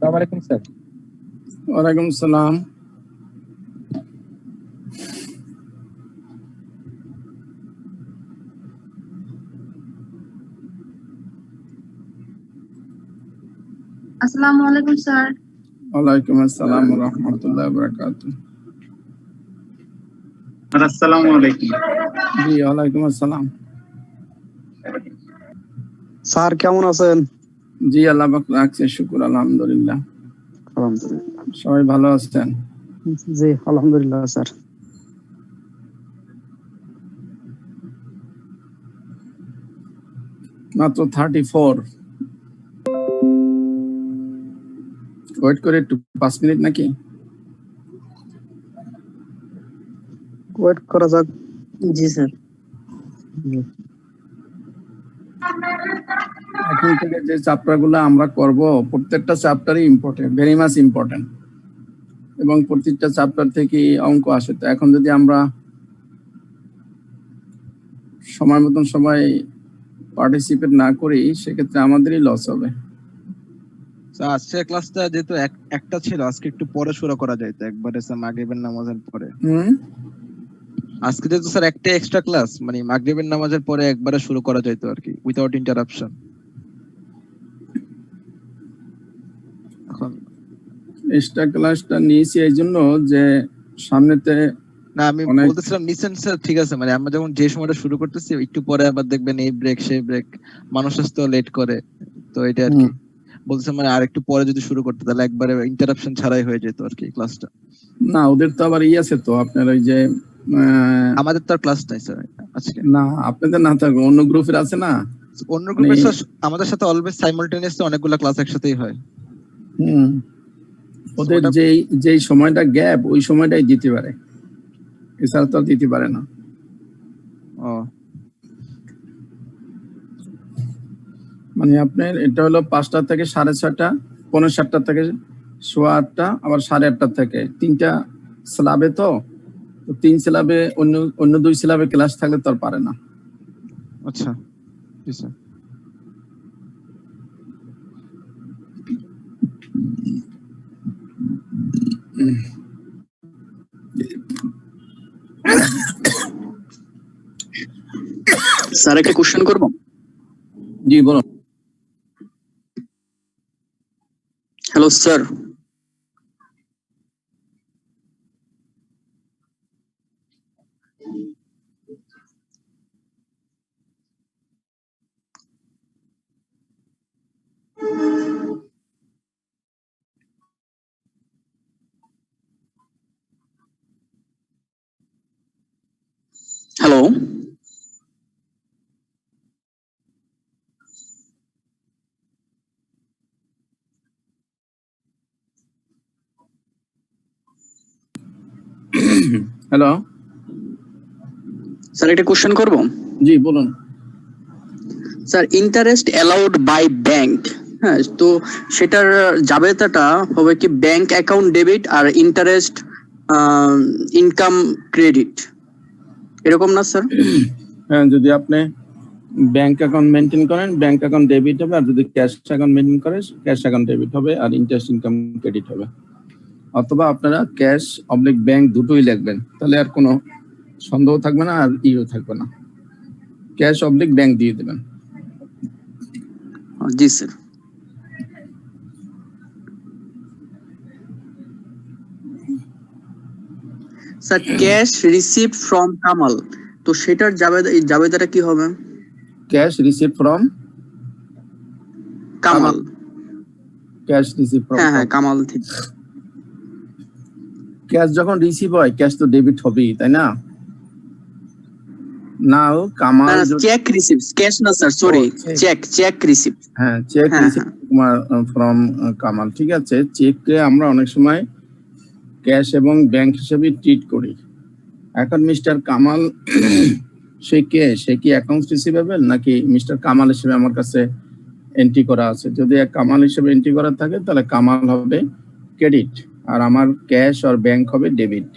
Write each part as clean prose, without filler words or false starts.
আসসালামু আলাইকুম স্যার। ওয়ালাইকুম সালাম। আসসালামু আলাইকুম স্যার। ওয়ালাইকুম আসসালাম ওয়া রাহমাতুল্লাহি ওয়া বারাকাতুহু। আসসালামু আলাইকুম। জি ওয়ালাইকুম আসসালাম। স্যার কেমন আছেন? জি আল্লাহ পাক রাখছে, শুকর আলহামদুলিল্লাহ। আলহামদুলিল্লাহ। সবাই ভালো আছেন? জি আলহামদুলিল্লাহ স্যার। মাত্র 34। ওয়েট করে একটু 5 মিনিট নাকি? ওয়েট করা যাক। জি স্যার। এখন থেকে যে চ্যাপ্টারগুলো আমরা করব প্রত্যেকটা চ্যাপ্টারই ইম্পর্টেন্ট, ভেরি মাচ ইম্পর্টেন্ট, এবং প্রত্যেকটা চ্যাপ্টার থেকে অঙ্ক আসে। তো এখন যদি আমরা সময় মতন সবাই পার্টিসিপেট না করি সেক্ষেত্রে আমাদেরই লস হবে। আজকে ক্লাসটা যেহেতু একটা ছিল, আজকে একটু পরে শুরু করা যায় তো, একবারে স্যার মাগরিবের নামাজের পরে। আজকে যেহেতু স্যার একটা এক্সট্রা ক্লাস, মানে মাগরিবের নামাজের পরে একবারে শুরু করা যায় তো আর কি, উইদাউট ইন্টারাপশন। এখন এক্সট্রা ক্লাসটা নিয়েছি এই জন্য যে সামনেতে না, আমি বলতেছিলাম নিছেন স্যার, ঠিক আছে, মানে আমরা যখন যে সময়টা শুরু করতেছি একটু পরে আবার দেখবেন এই ব্রেক সেই ব্রেক, মানুষ তো লেট করে, তো এটা আর কি বলতেছিলাম, মানে আর একটু পরে যদি শুরু করতে তাহলে একবারে ইন্টারাপশন ছাড়াই হয়ে যেত আর কি ক্লাসটা। না, ওদের তো আবার আছে তো, আপনার ওই যে আমাদের তো আর ক্লাস নাই স্যার আজকে। না, আপনাদের না থাকবে, অন্য গ্রুপের আছে না, অন্য গ্রুপের আমাদের সাথে অলওয়েজ সাইমালটেনিয়াসলি অনেকগুলো ক্লাস একসাথেই হয়। ওদের যেই সময়টা গ্যাপ ওই সময়টাই দিতে পারে, এছাড়া তো দিতে পারে না। মানে আপনার এটা হলো 5টা থেকে 6:30, 6:45 থেকে 8:15, আবার 8:30 থেকে 3টা স্ল্যাবে, তো 3 স্ল্যাবে অন্য 2 স্ল্যাবে ক্লাস থাকলে তো আর পারে না। আচ্ছা জি স্যার। স্যার একটা কোশ্চেন করব? জি বলুন। Hello sir. Hello hello sir একটা কোশ্চেন করব? জি বলুন। Sir interest allowed by bank, হ্যাঁ, তো সেটার জাবেদাটা হবে কি ব্যাংক অ্যাকাউন্ট ডেবিট আর ইন্টারেস্ট ইনকাম ক্রেডিট, এরকম না স্যার? হ্যাঁ, যদি আপনি ব্যাংক অ্যাকাউন্ট মেনটেন করেন ব্যাংক অ্যাকাউন্ট ডেবিট হবে, আর যদি ক্যাশ অ্যাকাউন্ট মেনটেন করেন ক্যাশ অ্যাকাউন্ট ডেবিট হবে, আর ইন্টারেস্ট ইনকাম ক্রেডিট হবে। অথবা আপনারা ক্যাশ অবলিক ব্যাংক দুটোই লিখবেন, তাহলে আর কোনো সন্দেহ থাকবে না, আর ইও থাকবে না। ক্যাশ অবলিক ব্যাংক দিয়ে দেবেন। জি sir. Sir cash received from Kamal, তো সেটার জাবেদাটা কি হবে? Cash receive from Kamal. Cash receive from, হ্যাঁ কামাল ঠিক। ক্যাশ যখন রিসিভ হয় ক্যাশ তো ডেবিট হবেই, তাই না? নাও কামাল চেক রিসিভ, ক্যাশ না স্যার, সরি, চেক রিসিভ। হ্যাঁ, চেক রিসিভ ফ্রম কামাল, ঠিক আছে। চেককে আমরা অনেক সময় ক্যাশ এবং ব্যাংক হিসেবে ট্রিট করি। এখন মিস্টার কামাল সে কি অ্যাকাউন্টস রিসিভেবল নাকি মিস্টার কামাল হিসেবে আমার কাছে এন্ট্রি করা আছে? যদি কামাল হিসেবে এন্ট্রি করা থাকে তাহলে কামাল হবে ক্রেডিট, আর আমার ক্যাশ আর ব্যাংক হবে ডেবিট।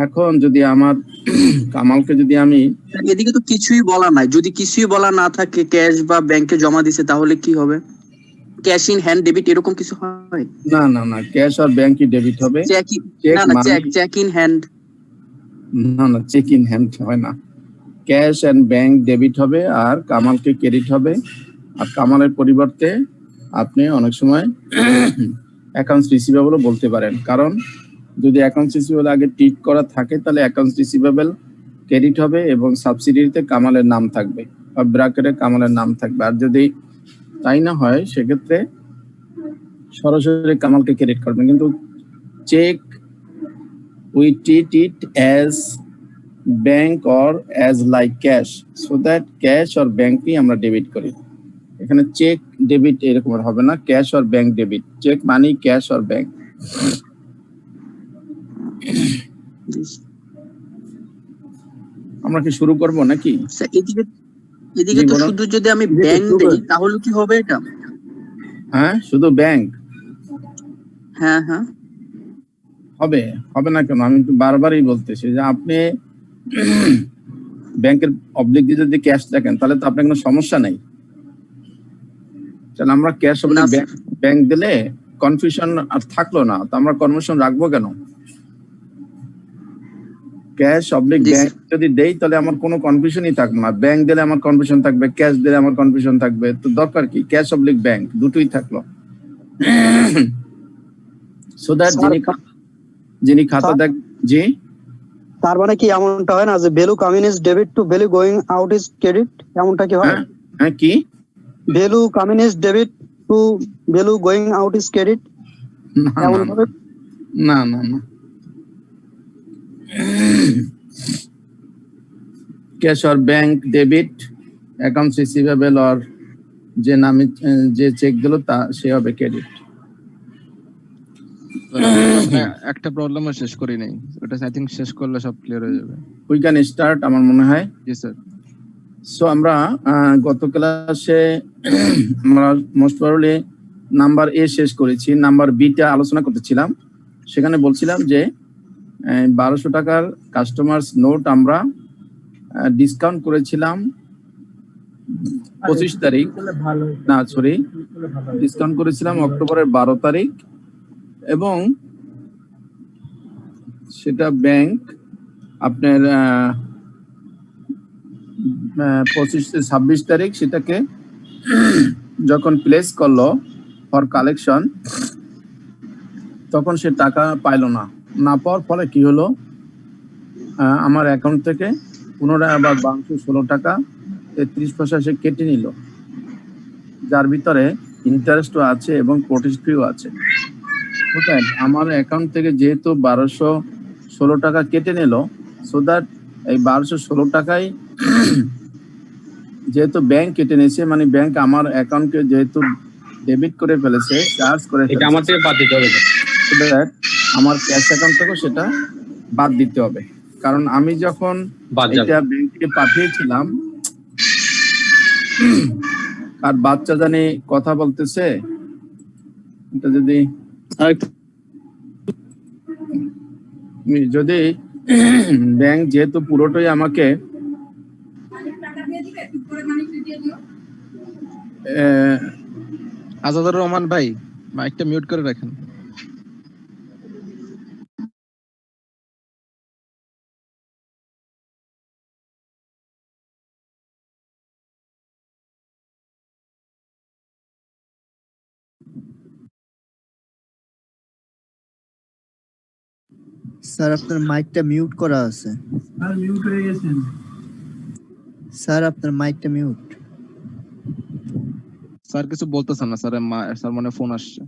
এখন যদি আমার কামালকে যদি আমি, এদিকে তো কিছুই বলা নাই, যদি কিছুই বলা না থাকে ক্যাশ বা ব্যাংকে জমা দিছে তাহলে কি হবে? ক্যাশ ইন হ্যান্ড ডেবিট এরকম কিছু হয়? না না না, ক্যাশ আর ব্যাংকই ডেবিট হবে। চেক চেক না না মানি, চেক ইন হ্যান্ড। না না, চেক ইন হ্যান্ড হয় না। ক্যাশ এন্ড ব্যাংক ডেবিট হবে আর কামালকে ক্রেডিট হবে। আর কামালের পরিবর্তে আপনি অনেক সময় অ্যাকাউন্টস রিসিভেবলও বলতে পারেন, কারণ যদি অ্যাকাউন্টস রিসিভেবল আগে টিক করা থাকে তাহলে অ্যাকাউন্টস রিসিভেবল ক্রেডিট হবে এবং সাবসিডিতে কামালের নাম থাকবে বা ব্র্যাকেটে কামালের নাম থাকবে। আর যদি তাই না হয় সেক্ষেত্রে সরাসরি কামালকে ক্রেডিট করবেন। কিন্তু cheque we treat it as bank or as like cash, so that cash or ব্যাংকই আমরা ডেবিট করি। এখানে চেক ডেবিট এরকম হবে না, cash or bank debit. Cheque money cash or bank. আমরা কি শুরু করব নাকি? এদিকে এদিকে তো শুধু যদি আমি ব্যাংক দেই তাহলে কি হবে এটা? হ্যাঁ, শুধু ব্যাংক হ্যাঁ হ্যাঁ হবে, হবে না কেন? আমি তো বারবারই বলতেছি যে আপনি ব্যাংকের অবলিক দিয়ে যদি ক্যাশ দেখেন তাহলে তো আপনার কোনো সমস্যা নাই। তাহলে আমরা ক্যাশ অবলিক ব্যাংক দিলে কনফিউশন আর থাকলো না, তো আমরা কনফিউশন রাখবো কেন? ক্যাশ অবলিক ব্যাংক যদি দেই তাহলে আমার কোনো কনফিউশনই থাকবে না। ব্যাংক দিলে আমার কনফিউশন থাকবে, ক্যাশ দিলে আমার কনফিউশন থাকবে, তো দরকার কি? ক্যাশ অবলিক ব্যাংক দুটোই থাকলো। সো দ্যাট যিনি খাতা দেখ, জি তার মানে কি এমনটা হয় না যে value coming is debit to value going out is credit, এমনটা কি হয়? হ্যাঁ কি value coming is debit to value going out is credit, এমন হবে? না না না, cash or bank debit, accounts receivable or যে নামে যে চেক দিল তা সে হবে ক্রেডিট। একটা প্রবলেমও শেষ করি নাই, ওটা আই থিংক শেষ করলে সব ক্লিয়ার হয়ে যাবে। উই ক্যান স্টার্ট আমার মনে হয়। জি স্যার। সো আমরা গত ক্লাসে আমরা মোস্ট প্রবাবলি নাম্বার এ শেষ করেছি, নাম্বার বিটা আলোচনা করতেছিলাম। সেখানে বলছিলাম যে 1200 টাকার কাস্টমার্স নোট আমরা ডিসকাউন্ট করেছিলাম 25 তারিখ, না সরি, ডিসকাউন্ট করেছিলাম অক্টোবরের 12 তারিখ এবং সেটা ব্যাংক আপনার 26 তারিখ সেটাকে যখন প্লেস করলো ফর কালেকশন তখন সে টাকা পাইলো না। না পাওয়ার ফলে কি হলো, আমার অ্যাকাউন্ট থেকে পুনরায় আবার 1216 টাকা 33 পয়সা সে কেটে নিল, যার ভিতরে ইন্টারেস্টও আছে এবং প্রোটেস্ট ফিও আছে। আমার অ্যাকাউন্ট থেকে যেহেতু 1216 টাকা কেটে নিল, সো দ্যাট এই 1216 টাকায় যেহেতু ব্যাংক কেটে নিয়েছে, মানে ব্যাংক আমার অ্যাকাউন্টকে যেহেতু ডেবিট করে ফেলেছে, চার্জ করে এটা আমার থেকে বাদ দিতে হবে, আমার ক্যাশ অ্যাকাউন্ট থেকে সেটা বাদ দিতে হবে। কারণ আমি যখন এটা ব্যাংকে পাঠিয়েছিলাম, আর বাচ্চা জানি কথা বলতেছে, এটা যদি ব্যাংক যেহেতু পুরোটাই আমাকে আজাদুর রহমান ভাই মাইকটা মিউট করে রাখেন। স্যার আপনার মাইকটা মিউট করা আছে। স্যার মিউট হয়ে গেছেন। স্যার আপনার মাইকটা মিউট। স্যার কিছু বলতেছেন না স্যার, স্যার মানে ফোন আসছে।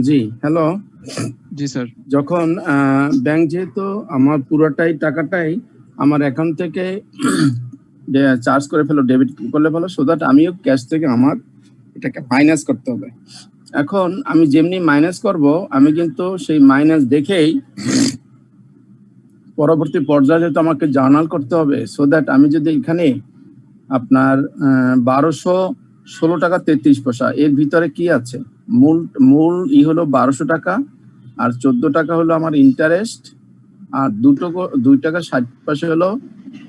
জি হ্যালো। জি স্যার। যখন ব্যাংক যেহেতু আমার পুরোটাই টাকাটাই আমার অ্যাকাউন্ট থেকে চার্জ করে ফেলো, ডেবিট করলে ফেলো, সো দ্যাট আমিও ক্যাশ থেকে আমার এটাকে মাইনাস করতে হবে। এখন আমি যেমনি মাইনাস করব, আমি কিন্তু সেই মাইনাস দেখেই পরবর্তী পর্যায়ে যেহেতু আমাকে জার্নাল করতে হবে, সো দ্যাট আমি যদি এখানে আপনার 1216 টাকা 33 পয়সা, এর ভিতরে কি আছে, মূল হলো 1200 টাকা, আর 14 টাকা হলো আমার ইন্টারেস্ট, আর 2 টাকা 60 পয়সা হলো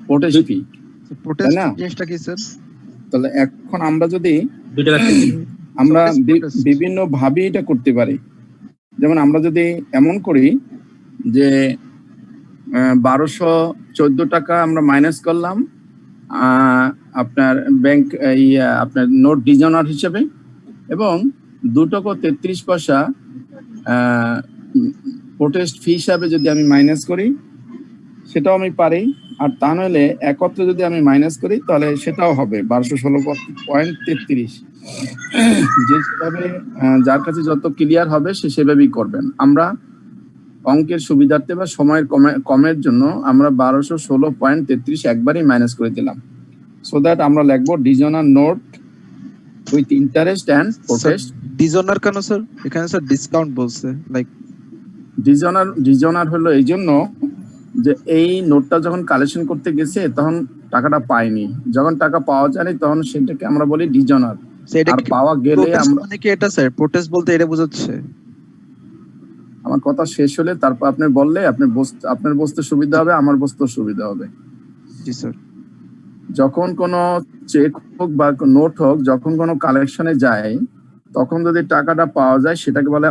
প্রোটেস্ট ফি। প্রোটেস্ট না? জিনিসটা কি স্যার? তাহলে এখন আমরা যদি 2 টাকা আমরা Protest. বিভিন্ন ভাবে এটা করতে পারি। যেমন আমরা যদি এমন করি যে 1214 টাকা আমরা মাইনাস করলাম আপনার ব্যাংক আপনার নোট ডিজনার হিসেবে, এবং 2 টাকা 33 পয়সা প্রোটেস্ট ফি হিসাবে যদি আমি মাইনাস করি, সেটাও আমি পারি। আর তা নইলে একত্রে যদি আমি মাইনাস করি, তাহলে সেটাও হবে 1216.33। যেভাবে যার কাছে যত ক্লিয়ার হবে সে সেভাবেই করবেন। আমরা অঙ্কের সুবিধার্থে বা সময়ের কমের জন্য আমরা 1216.33 একবারই মাইনাস করে দিলাম, সো দ্যাট আমরা লিখবো dishonour note with interest and protest. Dishonour কেন স্যার? এখানে স্যার ডিসকাউন্ট বলছে, লাইক ডিজনার হলো এই জন্য যে এই নোটটা যখন কালেকশন করতে গেছে তখন টাকাটা পায়নি, যখন টাকা পাওয়া যায়নি তখন সেটাকে আমরা বলি ডিজনার, আর পাওয়া গেলে আমরা মানে কি এটা স্যার প্রোটেস্ট বলতে এটা বোঝাচ্ছে? আমার কথা শেষ হলে তারপর আপনি বললে আপনার বুঝতে সুবিধা হবে, আমার বুঝতে সুবিধা হবে। জি স্যার। যখন কোনো চেক হোক বা নোট হোক, যখন কোনো কালেকশনে যায়, তখন যদি টাকাটা পাওয়া যায় সেটাকে বলে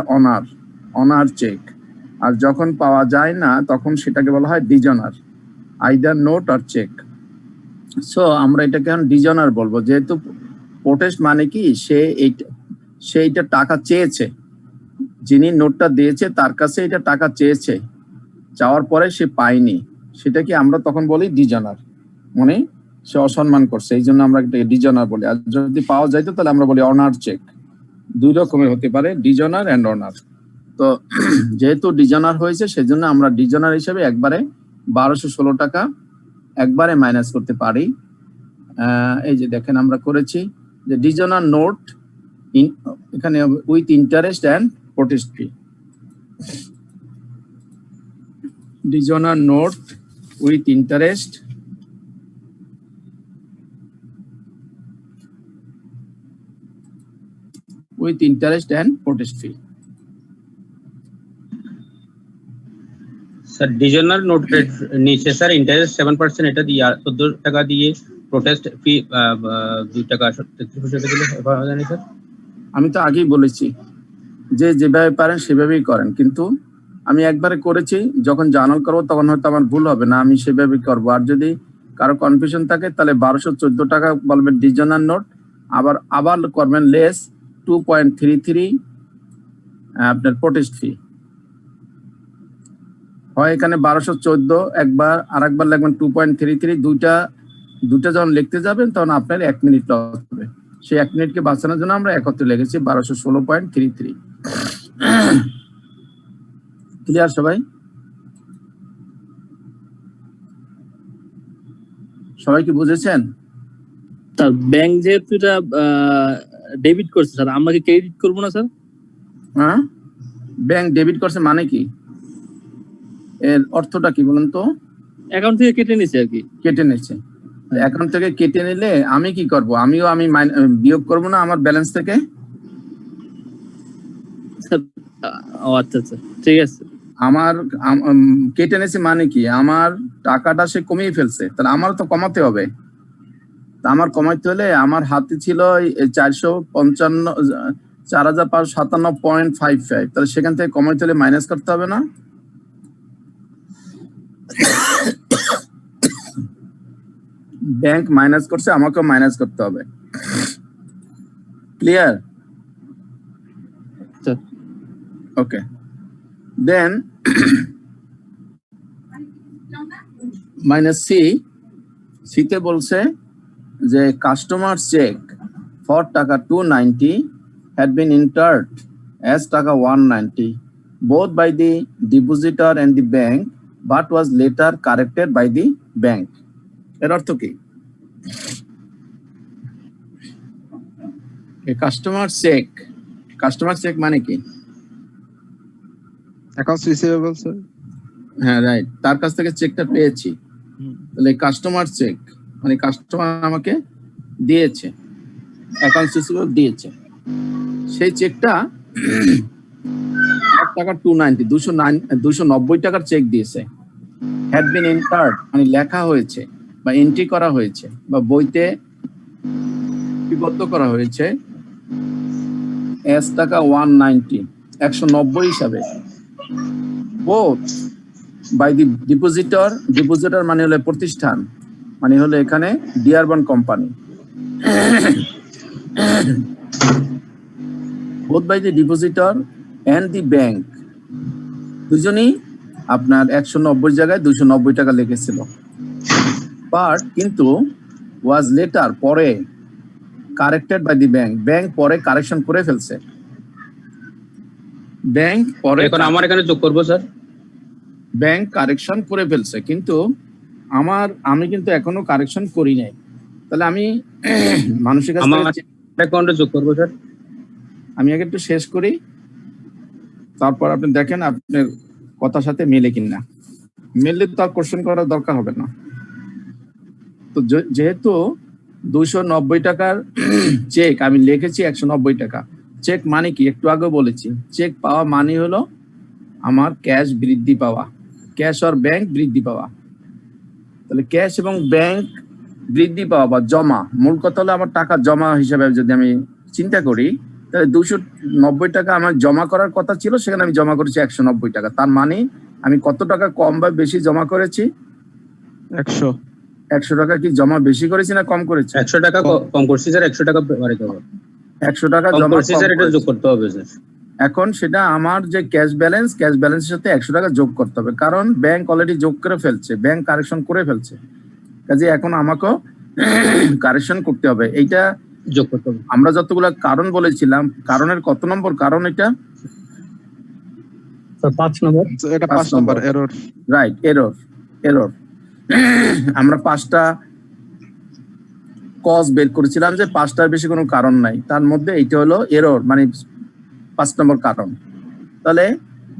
অনার চেক, আর যখন পাওয়া যায় না তখন সেটাকে বলা হয় ডিজনার, আইদার নোট আর চেক। সো আমরা এটাকে এখন ডিজনার বলবো, যেহেতু প্রোটেস্ট মানে কি সে এইটা টাকা চেয়েছে, যিনি নোটটা দিয়েছে তার কাছে এটা টাকা চেয়েছে, চাওয়ার পরে সে পায়নি, সেটাকে আমরা তখন বলি ডিজনার, মানে সে অসম্মান করছে, এই জন্য আমরা এটাকে ডিজনার বলি। আর যদি পাওয়া যাইতো তাহলে আমরা বলি অনার চেক। 2 রকমের হতে পারে, ডিজনার এন্ড অনার। তো যেহেতু ডিজনার হয়েছে সেজন্য আমরা ডিজনার হিসেবে একবারে 1216 টাকা একবারে মাইনাস করতে পারি। এই যে দেখেন আমরা করেছি যে ডিজনার নোট এখানে with interest and protest fee, dishonour note with interest and protest fee. Sir dishonour note rate নিচে স্যার ইন্টারেস্ট 7% এটা দিয়ে 14 টাকা দিয়ে প্রোটেস্ট ফি 2 টাকা 33 পয়সা দিলে হবে না স্যার? আমি তো আগেই বলেছি যে যেভাবে পারেন সেভাবেই করেন, কিন্তু আমি একবারে করেছি, যখন জার্নাল করবো তখন হয়তো আমার ভুল হবে না, আমি সেভাবেই করবো। আর যদি কারো কনফিউশন থাকে তাহলে 1214 টাকা বলবেন ডিজনার নোট, আবার করবেন লেস 2.33 আপনার প্রোটেস্ট ফি। হয় এখানে 1214 একবার, আর একবার লিখবেন 2.33, দুইটা যখন লিখতে যাবেন তখন আপনার 1 মিনিট লস হবে। সেই 1 মিনিটকে বাঁচানোর জন্য আমরা একত্রে লিখেছি 1216.33। ক্লিয়ার সবাই? সবাই কি বুঝেছেন? স্যার ব্যাংক যেহেতু এটা ডেবিট করছে স্যার, আমরা কি ক্রেডিট করবো না স্যার? হ্যাঁ, ব্যাংক ডেবিট করছে মানে কি, এর অর্থটা কি বলুন তো? অ্যাকাউন্ট থেকে কেটে নিছে আর কি। কেটে নিচ্ছে। অ্যাকাউন্ট থেকে কেটে নিলে আমি কি করব? আমি বিয়োগ করব না আমার ব্যালেন্স থেকে? ও আচ্ছা আচ্ছা, ঠিক আছে। আমার কেটে নিয়েছে মানে কি, আমার টাকাটা সে কমিয়ে ফেলছে, তাহলে আমার তো কমাতে হবে। তা আমার কমাইতে হলে আমার হাতে ছিল 4,557.55, তাহলে সেখান থেকে কমাইতে হলে মাইনাস করতে হবে না? ব্যাংক মাইনাস করছে, আমাকেও মাইনাস করতে হবে। ক্লিয়ার? ওকে, দেন মাইনাস সিতে বলছে যে কাস্টমার চেক ফর টাকা 290 had been entered as টাকা 190 both by the depositor and the bank but was later corrected by the bank. এর অর্থ কি? কাস্টমার চেক মানে কি? Accounts receivable sir. হ্যাঁ রাইট, তার কাছ থেকে চেকটা পেয়েছি, তাহলে কাস্টমার চেক মানে কাস্টমার আমাকে দিয়েছে, অ্যাকাউন্টস রিসিভেবল দিয়েছে, সেই চেকটা টাকা 290 টাকার চেক দিয়েছে, হ্যাড বিন এন্টার্ড মানে লেখা হয়েছে বা এন্ট্রি করা হয়েছে বা বইতে লিপিবদ্ধ করা হয়েছে টাকা 190 হিসাবে, বোথ বাই দি ডিপোজিটর মানে হলো প্রতিষ্ঠান, মানে হলো এখানে ডিয়ারবান company, both by the depositor and the bank, দুজনই আপনার 190 জায়গায় 290 টাকা লিখেছিল, বাট কিন্তু ওয়াজ লেটার পরে কারেক্টেড বাই দি ব্যাংক পরে কারেকশন করে ফেলছে, ব্যাংক পরে এখন আমার এখানে যোগ করব স্যার। ব্যাংক কারেকশন করে ফেলছে, কিন্তু আমি কিন্তু এখনো কারেকশন করি নাই, তাহলে আমি মানুষের কাছে আমার অ্যাকাউন্টে যোগ করব স্যার। আমি আগে একটু শেষ করি, তারপর আপনি দেখেন আপনার কথার সাথে মেলে কিনা, মেললে তো আর কোশ্চেন করার দরকার হবে না। তো যেহেতু 290 টাকার চেক আমি লিখেছি 190 টাকা, চেক মানে কি একটু আগে বলেছি, চেক পাওয়া মানে হলো আমার ক্যাশ বৃদ্ধি পাওয়া, ক্যাশ আর ব্যাংক বৃদ্ধি পাওয়া, তাহলে ক্যাশ এবং ব্যাংক বৃদ্ধি পাওয়া বা জমা, মূল কথা হলো আমার টাকা জমা হিসাবে যদি আমি চিন্তা করি, তাহলে 290 টাকা আমার জমা করার কথা ছিল, সেখানে আমি জমা করেছি 190 টাকা, তার মানে আমি কত টাকা কম বা বেশি জমা করেছি? 100 টাকা কি জমা বেশি করেছি না কম করেছি? 100 টাকা কম করছি স্যার, 100 টাকা বাড়াতে হবে। 100 টাকা কম জমা করছি স্যার, এটা যোগ করতে হবে স্যার। এখন সেটা আমার যে ক্যাশ ব্যালেন্সের সাথে 100 টাকা যোগ করতে হবে, কারণ ব্যাংক অলরেডি যোগ করে ফেলছে, ব্যাংক কারেকশন করে ফেলছে, কাজে এখন আমাকেও কারেকশন করতে হবে, এইটা যোগ করতে হবে। আমরা যতগুলো কারণ বলেছিলাম, কারণের কত নম্বর কারণ এটা? স্যার 5 নম্বর। এটা 5 নম্বর এরর। Right, error. আমরা 5টা কজ বের করেছিলাম যে 5টার বেশি কোনো কারণ নাই, তার মধ্যে এইটা হলো এরর মানে 5 নম্বর কারণ। তাহলে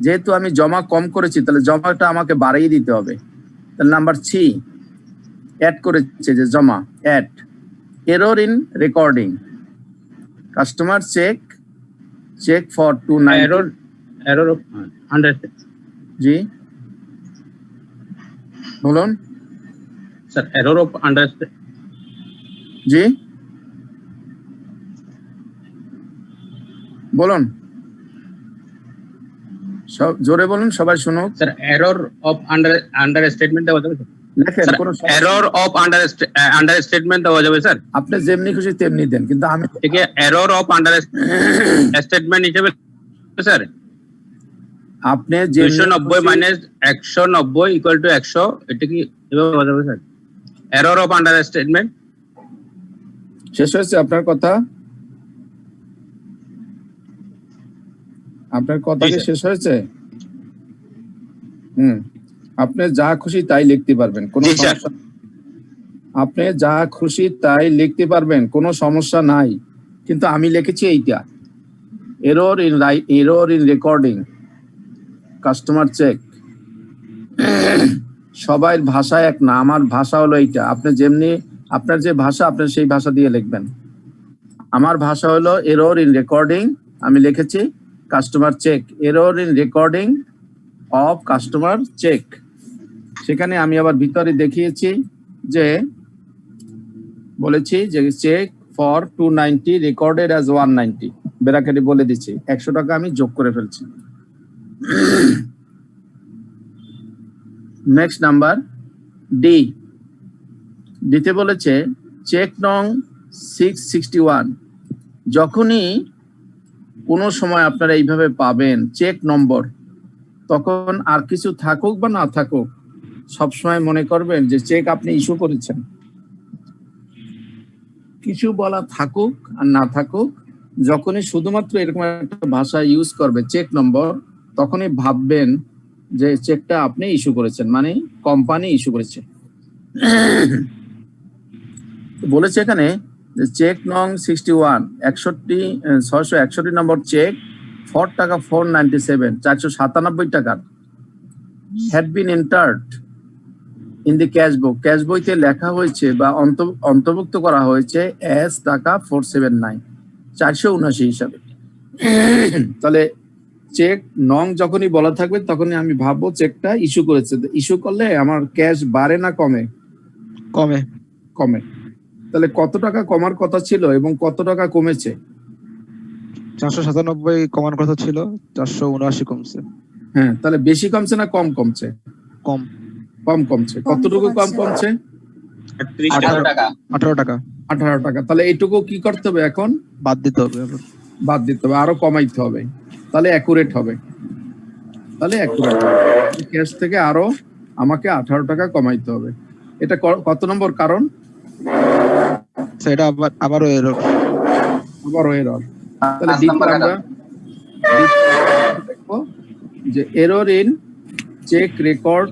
যেহেতু আমি জমা কম করেছি, তাহলে জমাটা আমাকে বাড়িয়ে দিতে হবে, তাহলে নাম্বার 3 অ্যাড করেছে যে জমা, add error in recording, customer check for 290 error of 100 জি বলুন স্যার, এরর অফ আন্ডারস্ট্যান্ড জি বলুন, সব জোরে বলুন, সবাই শুনুক। Sir, error of under statement দেওয়া যাবে স্যার? লেখেন, কোনো এরর অফ আন্ডার স্টেটমেন্ট দেওয়া যাবে স্যার? আপনি যেমনি খুশি তেমনি দেন, কিন্তু আমি ঠিক আছে, এরর অফ আন্ডার স্টেটমেন্ট হিসেবে স্যার আপনি 290 মাইনাস 190 ইকুয়াল টু 100, এটা কি এভাবে দেওয়া যাবে sir? Error of under statement শেষ হয়েছে আপনার কথা? আপনার কথা কি শেষ হয়েছে? আপনি যা খুশি তাই লিখতে পারবেন, কোনো সমস্যা, আপনি যা খুশি তাই লিখতে পারবেন, কোনো সমস্যা নাই, কিন্তু আমি লিখেছি এইটা error in recording customer cheque. সবাই ভাষা এক না, আমার ভাষা হলো এইটা, আপনি যেমনি আপনার যে ভাষা আপনি সেই ভাষা দিয়ে লিখবেন, আমার ভাষা হলো এরর ইন রেকর্ডিং, আমি লিখেছি customer cheque, error in recording of customer cheque, সেখানে আমি আবার ভিতরে দেখিয়েছি যে বলেছি যে চেক ফর 290 রেকর্ডেড অ্যাজ 190, ব্র্যাকেটে বলে দিচ্ছি 100 টাকা আমি যোগ করে ফেলছি। নেক্সট নাম্বার ডিতে বলেছে চেক নং 661, যখনই কোনো সময় আপনারা এইভাবে পাবেন চেক নম্বর, তখন আর কিছু থাকুক বা না থাকুক সবসময় মনে করবেন যে চেক আপনি ইস্যু করেছেন, কিছু বলা থাকুক আর না থাকুক, যখনই শুধুমাত্র এরকম একটা ভাষা ইউজ করবে চেক নম্বর, তখনই ভাববেন যে চেকটা আপনি ইস্যু করেছেন, মানে কোম্পানি ইস্যু করেছে। বলেছে এখানে চেক নং 61 661 নম্বর চেক 4 টাকা 497 497 টাকার had been entered in the cash book cash বইতে লেখা হয়েছে বা অন্তর্ভুক্ত করা হয়েছে as টাকা 479 479 হিসাবে। তাহলে চেক নং যখনই বলা থাকবে তখনই আমি ভাববো চেকটা ইস্যু করেছে। ইস্যু করলে আমার ক্যাশ বাড়ে না কমে? কমে। কমে। তাহলে কত টাকা কমার কথা ছিল এবং কত টাকা কমেছে? 497 কমার কথা ছিল, 479 কমছে। হ্যাঁ, তাহলে বেশি কমছে না কম কমছে? কম। কম কমছে। কতটুকু কম কমছে? 18 টাকা। 18 টাকা। 18 টাকা। তাহলে এইটুকু কি করতে হবে এখন? বাদ দিতে হবে আবার। বাদ দিতে হবে, আরো কমাইতে হবে, তাহলে অ্যাকুরেট হবে। তাহলে অ্যাকুরেট ক্যাশ থেকে আরো আমাকে 18 টাকা কমাইতে হবে। এটা কত নম্বর কারণ? সেটা আবারও এরর। আবারও এরর। তাহলে আমরা দেখবো যে error in cheque record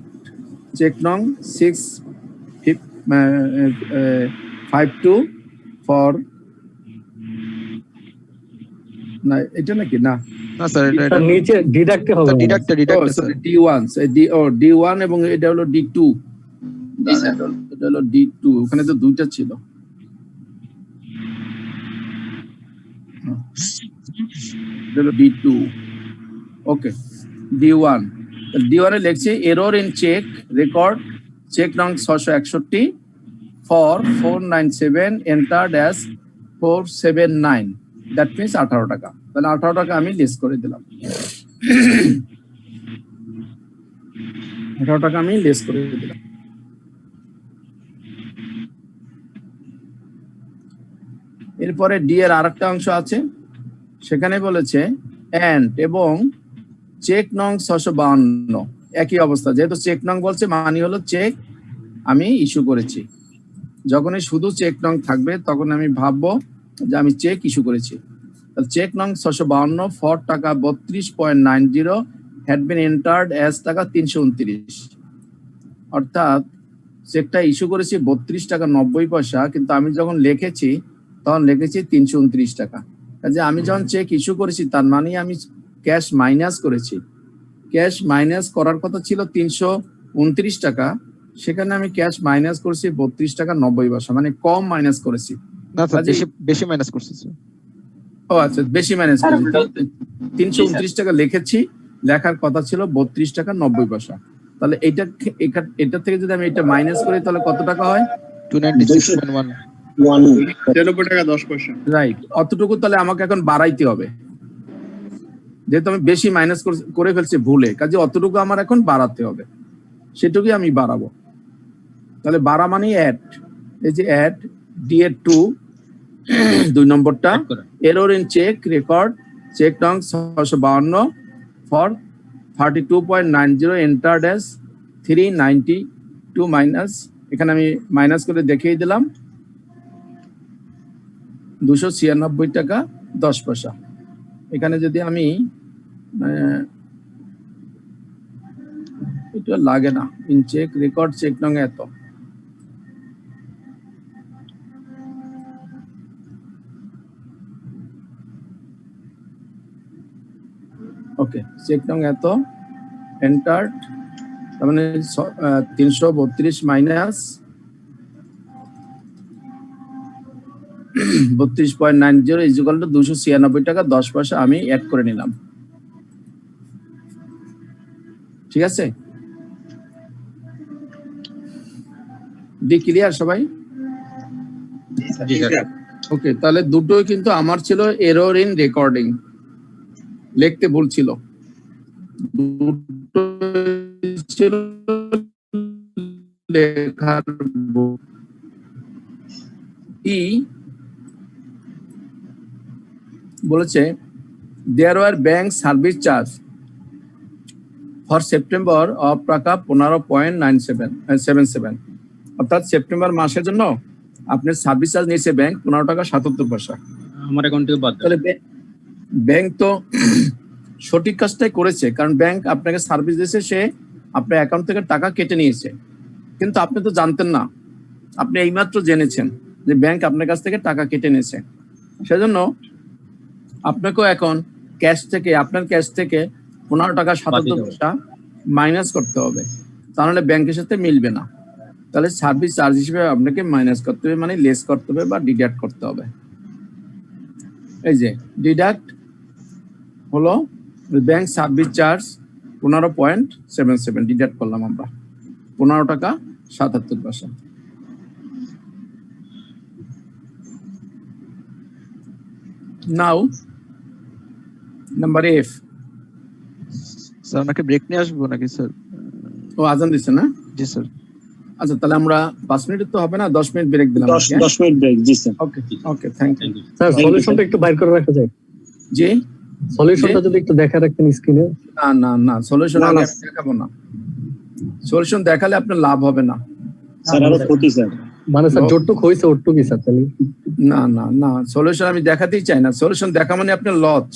cheque নং 652 ফর না, এটা নাকি না? না স্যার, এটা নিচে ডিডাক্ট হবে। Deduct sir. D1 D1 এবং এটা হলো D2। এটা হলো D2, ওখানে তো দুইটা ছিল। এটা হলো D2। ওকে, D1 এ লিখছি error in cheque record cheque নং 661 for 497 entered as 479, that means 18 টাকা। তাহলে 18 টাকা আমি লেস করে দিলাম। 18 টাকা আমি লেস করে দিলাম। এরপরে ডি এর আরেকটা অংশ আছে, সেখানে বলেছে এন্ড এবং চেক নং 652 একই অবস্থা। যেহেতু চেক নং বলছে মানে হলো চেক আমি ইস্যু করেছি। যখনই শুধু চেক নং থাকবে তখন আমি ভাববো যে আমি চেক ইস্যু করেছি। চেক নং 652 ফর টাকা 32.90 had been entered as টাকা 329, অর্থাৎ চেকটা ইস্যু করেছি 32 টাকা 90 পয়সা, কিন্তু আমি যখন লিখেছি তখন লিখেছি 329 টাকা। কাজে আমি যখন চেক ইস্যু করেছি তার মানে আমি ক্যাশ মাইনাস করেছি। ক্যাশ মাইনাস করার কথা ছিল 329 টাকা, সেখানে আমি ক্যাশ মাইনাস করেছি 32 টাকা 90 পয়সা, মানে কম মাইনাস করেছি। না স্যার, বেশি মাইনাস করছে স্যার। ও আচ্ছা, বেশি মাইনাস করেছি। 329 টাকা লিখেছি, লেখার কথা ছিল 32 টাকা 90 পয়সা। তাহলে এটা থেকে যদি আমি এটা মাইনাস করি তাহলে কত টাকা হয়? 296.1 93 টাকা 10 পয়সা। রাইট, অতটুকু তাহলে আমাকে এখন বাড়াইতে হবে, যেহেতু আমি বেশি মাইনাস করে ফেলছি ভুলে, কাজে অতটুকু আমার এখন বাড়াতে হবে, সেটুকুই আমি বাড়াবো। তাহলে বাড়া মানে অ্যাড, এই যে অ্যাড ডি এর 2 নম্বরটা error in cheque record cheque নং 652 ফর 32.90 এন্টার্ড অ্যাজ 392 মাইনাস, এখানে আমি মাইনাস করে দেখিয়ে দিলাম 296 টাকা 10 পয়সা। এখানে যদি আমি এটা লাগে না, ইন চেক রেকর্ড চেক নং এত, ওকে চেক নং এত এন্টার্ড, তার মানে 332 মাইনাস 32.90 ইজ ইকুয়াল টু 296 টাকা 10 পয়সা আমি অ্যাড করে নিলাম। ঠিক আছে, ডি ক্লিয়ার সবাই? জি স্যার। ওকে, তাহলে দুটোই কিন্তু আমার ছিল এরর ইন রেকর্ডিং, লিখতে ভুল ছিল, দুটো ছিল লেখার ভুল। ই বলেছে there were bank service charge for September of টাকা 15.97, অর্থাৎ সেপ্টেম্বর মাসের জন্য আপনার সার্ভিস চার্জ নিয়েছে ব্যাংক 15 টাকা 77 পয়সা। আমার অ্যাকাউন্ট থেকে বাদ দাও। তাহলে ব্যাংক তো সঠিক কাজটাই করেছে, কারণ ব্যাংক আপনাকে সার্ভিস দিয়েছে, সে আপনার অ্যাকাউন্ট থেকে টাকা কেটে নিয়েছে, কিন্তু আপনি তো জানতেন না, আপনি এইমাত্র জেনেছেন। যে ব্যাংক আপনার কাছ থেকে টাকা কেটে নিয়েছে। সেজন্য আপনাকেও এখন আপনার ক্যাশ থেকে 15 টাকা 77 পয়সা মাইনাস করতে হবে, তাহলে ব্যাংকের সাথে মিলবে না। তাহলে সার্ভিস চার্জ হিসেবে আপনাকে মাইনাস করতে হবে, মানে লেস করতে হবে বা ডিডাক্ট করতে হবে। এই যে ডিডাক্ট হলো ব্যাংক সার্ভিস চার্জ 15.77 ডিডাক্ট করলাম আমরা 15 টাকা 77 পয়সা। নাও নাম্বার এফ। স্যার ওনাকে ব্রেক নিয়ে আসবো নাকি স্যার? ও আজান দিচ্ছে না? জি স্যার। আচ্ছা তাহলে আমরা 5 মিনিট তো হবে না, 10 মিনিট ব্রেক দিলাম। 10 মিনিট ব্রেক। জি sir. Okay okay, thank you sir. সলিউশনটা একটু বাইর করে রাখা যায়? জি, সলিউশনটা যদি একটু দেখা রাখতেন স্ক্রিনে। না না না, সলিউশন আমি দেখাবো না। সলিউশন দেখালে আপনার লাভ হবে না স্যার, আরো ক্ষতি স্যার। মানে স্যার যতটুকু হইছে ওটুকুই স্যার। তাহলে না না না, সলিউশন আমি দেখাতেই চাই না। সলিউশন দেখা মানে আপনার লস,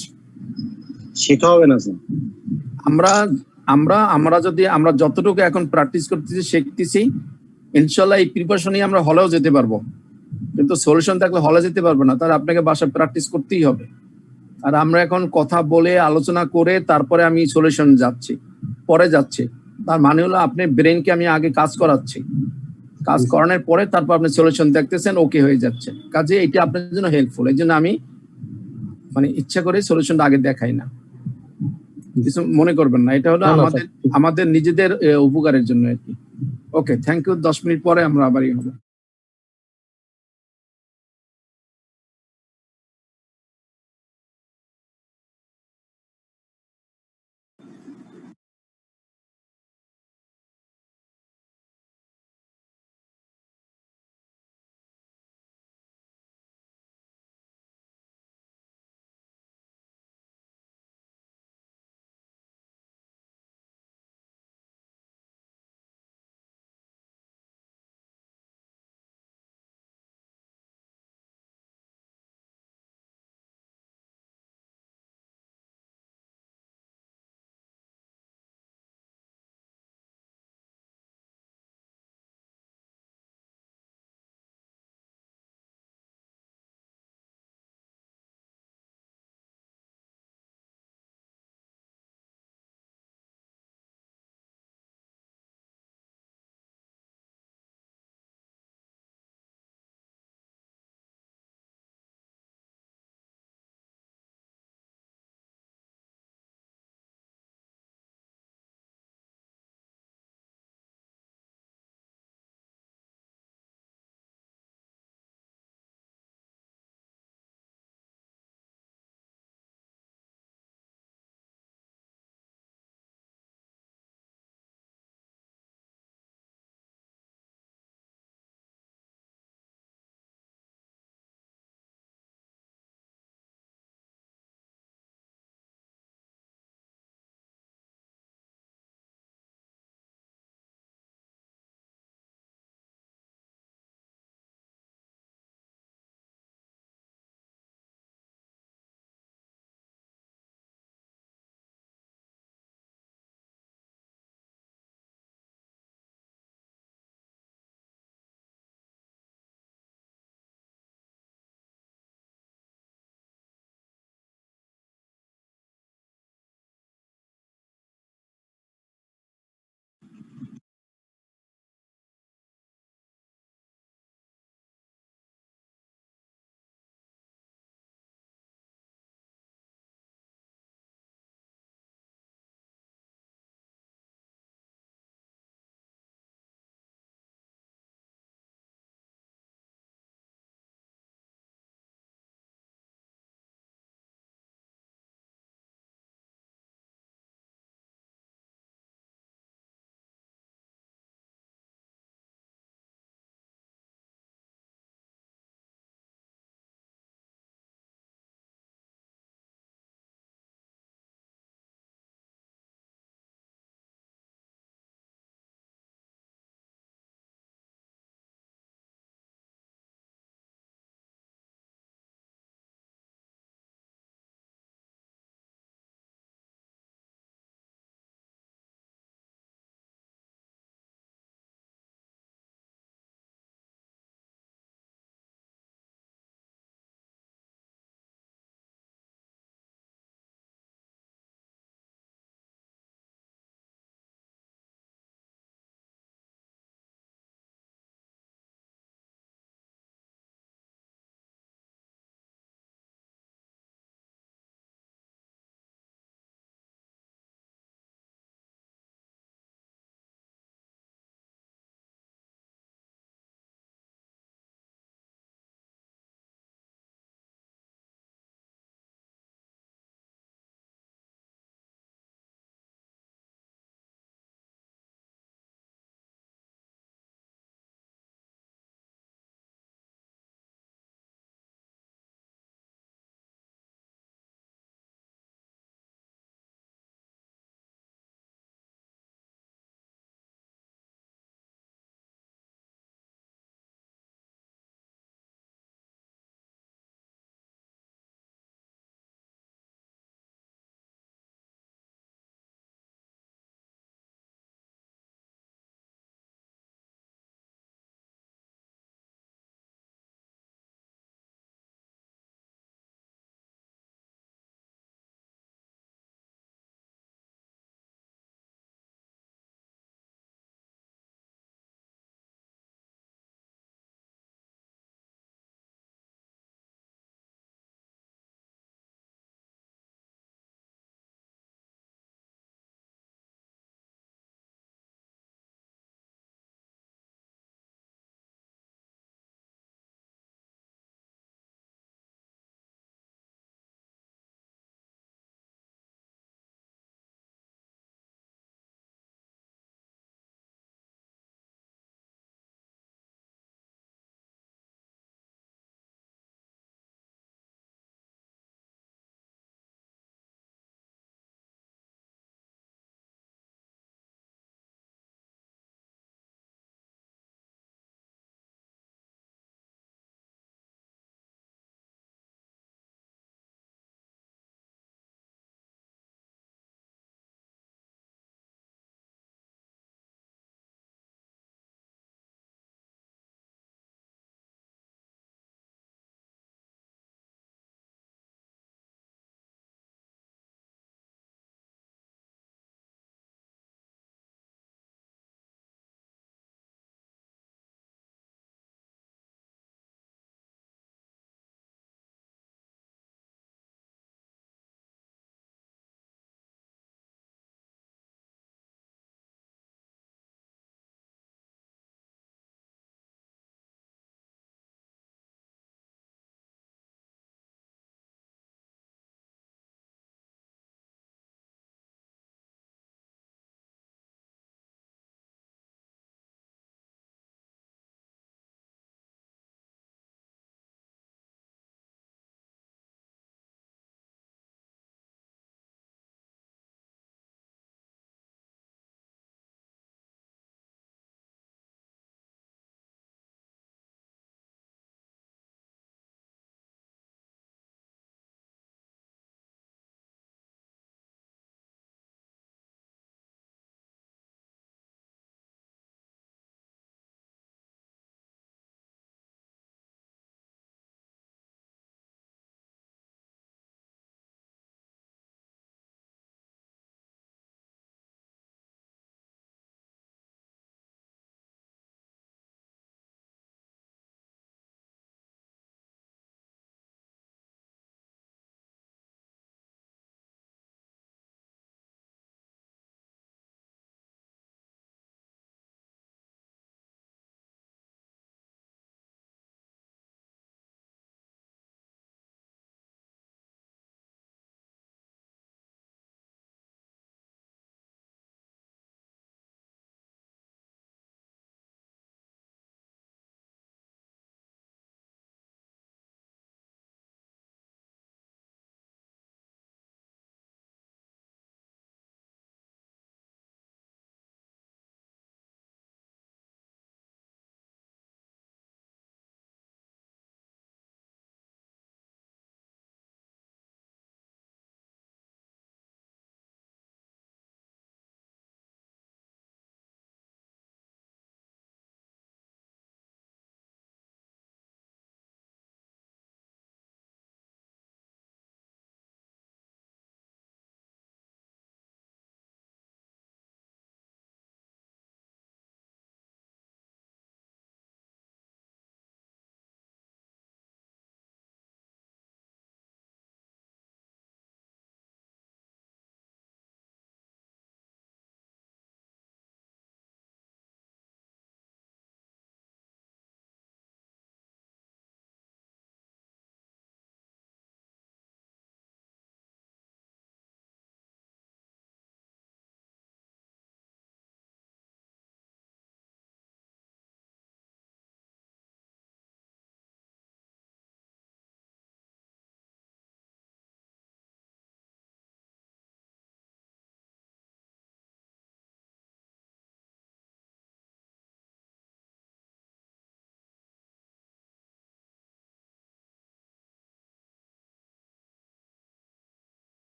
শেখা হবে না স্যার। আমরা যতটুকু এখন প্র্যাকটিস করতেছি, শিখতেছি, ইনশাআল্লাহ এই প্রিপারেশনই আমরা হলেও যেতে পারবো। কিন্তু সলিউশন থাকলে হলে যেতে পারবো না, তার আপনাকে বাসায় প্র্যাকটিস করতেই হবে। আর আমরা এখন কথা বলে আলোচনা করে তারপরে আমি সলিউশন পরে যাচ্ছি। তার মানে হলো আপনি ব্রেনকে আমি আগে কাজ করাচ্ছি, কাজ করানোর পরে তারপর আপনি সলিউশন দেখতেছেন, ওকে হয়ে যাচ্ছে। কাজে এটা আপনার জন্য হেল্পফুল। এই জন্য আমি মানে ইচ্ছা করে সলিউশনটা আগে দেখাই না, কিছু মনে করবেন না। এটা হলো আমাদের নিজেদের উপকারের জন্য আর কি। ওকে, থ্যাংক ইউ। 10 মিনিট পরে আমরা আবারই হবো।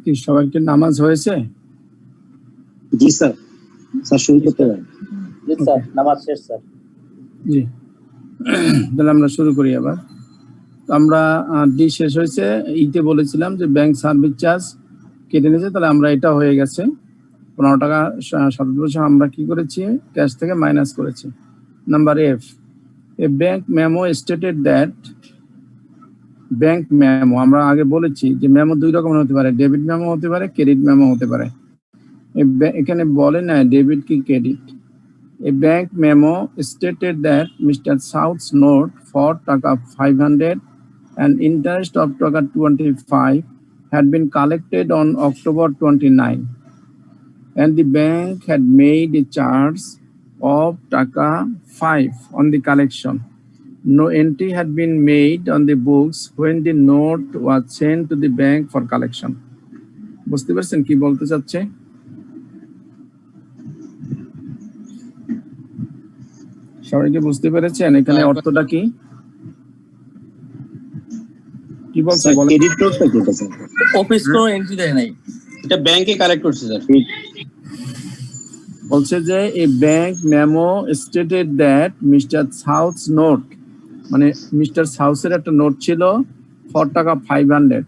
কি সবাইকে নামাজ হয়েছে? জি স্যার, স্যার শুরু করতে পারেন। জি স্যার, নামাজ শেষ স্যার। জি, তাহলে আমরা শুরু করি আবার। আমরা ডি শেষ হয়েছে, ইতে বলেছিলাম যে ব্যাংক সার্ভিস চার্জ কেটে নিয়েছে, তাহলে আমরা এটা হয়ে গেছে 15 টাকা 17 পয়সা আমরা কি করেছি, ক্যাশ থেকে মাইনাস করেছি। Number F, A bank memo stated that, bank memo আমরা আগে বলেছি যে মেমো দুই রকমের হতে পারে, ডেবিট মেমো হতে পারে, ক্রেডিট মেমো হতে পারে। এখানে বলে না ডেবিট কি credit. A bank memo stated that Mr. South's note for Taka 500 and interest of Taka 25 had been collected on October 29, and the bank had made a charge of Taka 5 on the collection. No entry had been made on the books when the note was sent to the bank for collection. বুঝতে পারছেন কি বলতে চাচ্ছে? সবাইকে বুঝতে পেরেছেন এখানে অর্থটা কি কি বলছে বলেন? ক্রেডিট নোটটা কি স্যার? অফিস কোনো এন্ট্রি দেয় নাই, এটা ব্যাংকে কালেক্ট করছে স্যার। বলছে যে এই bank memo stated that mister South's note, মানে মিস্টার সাউথের একটা নোট ছিল ফর টাকা 500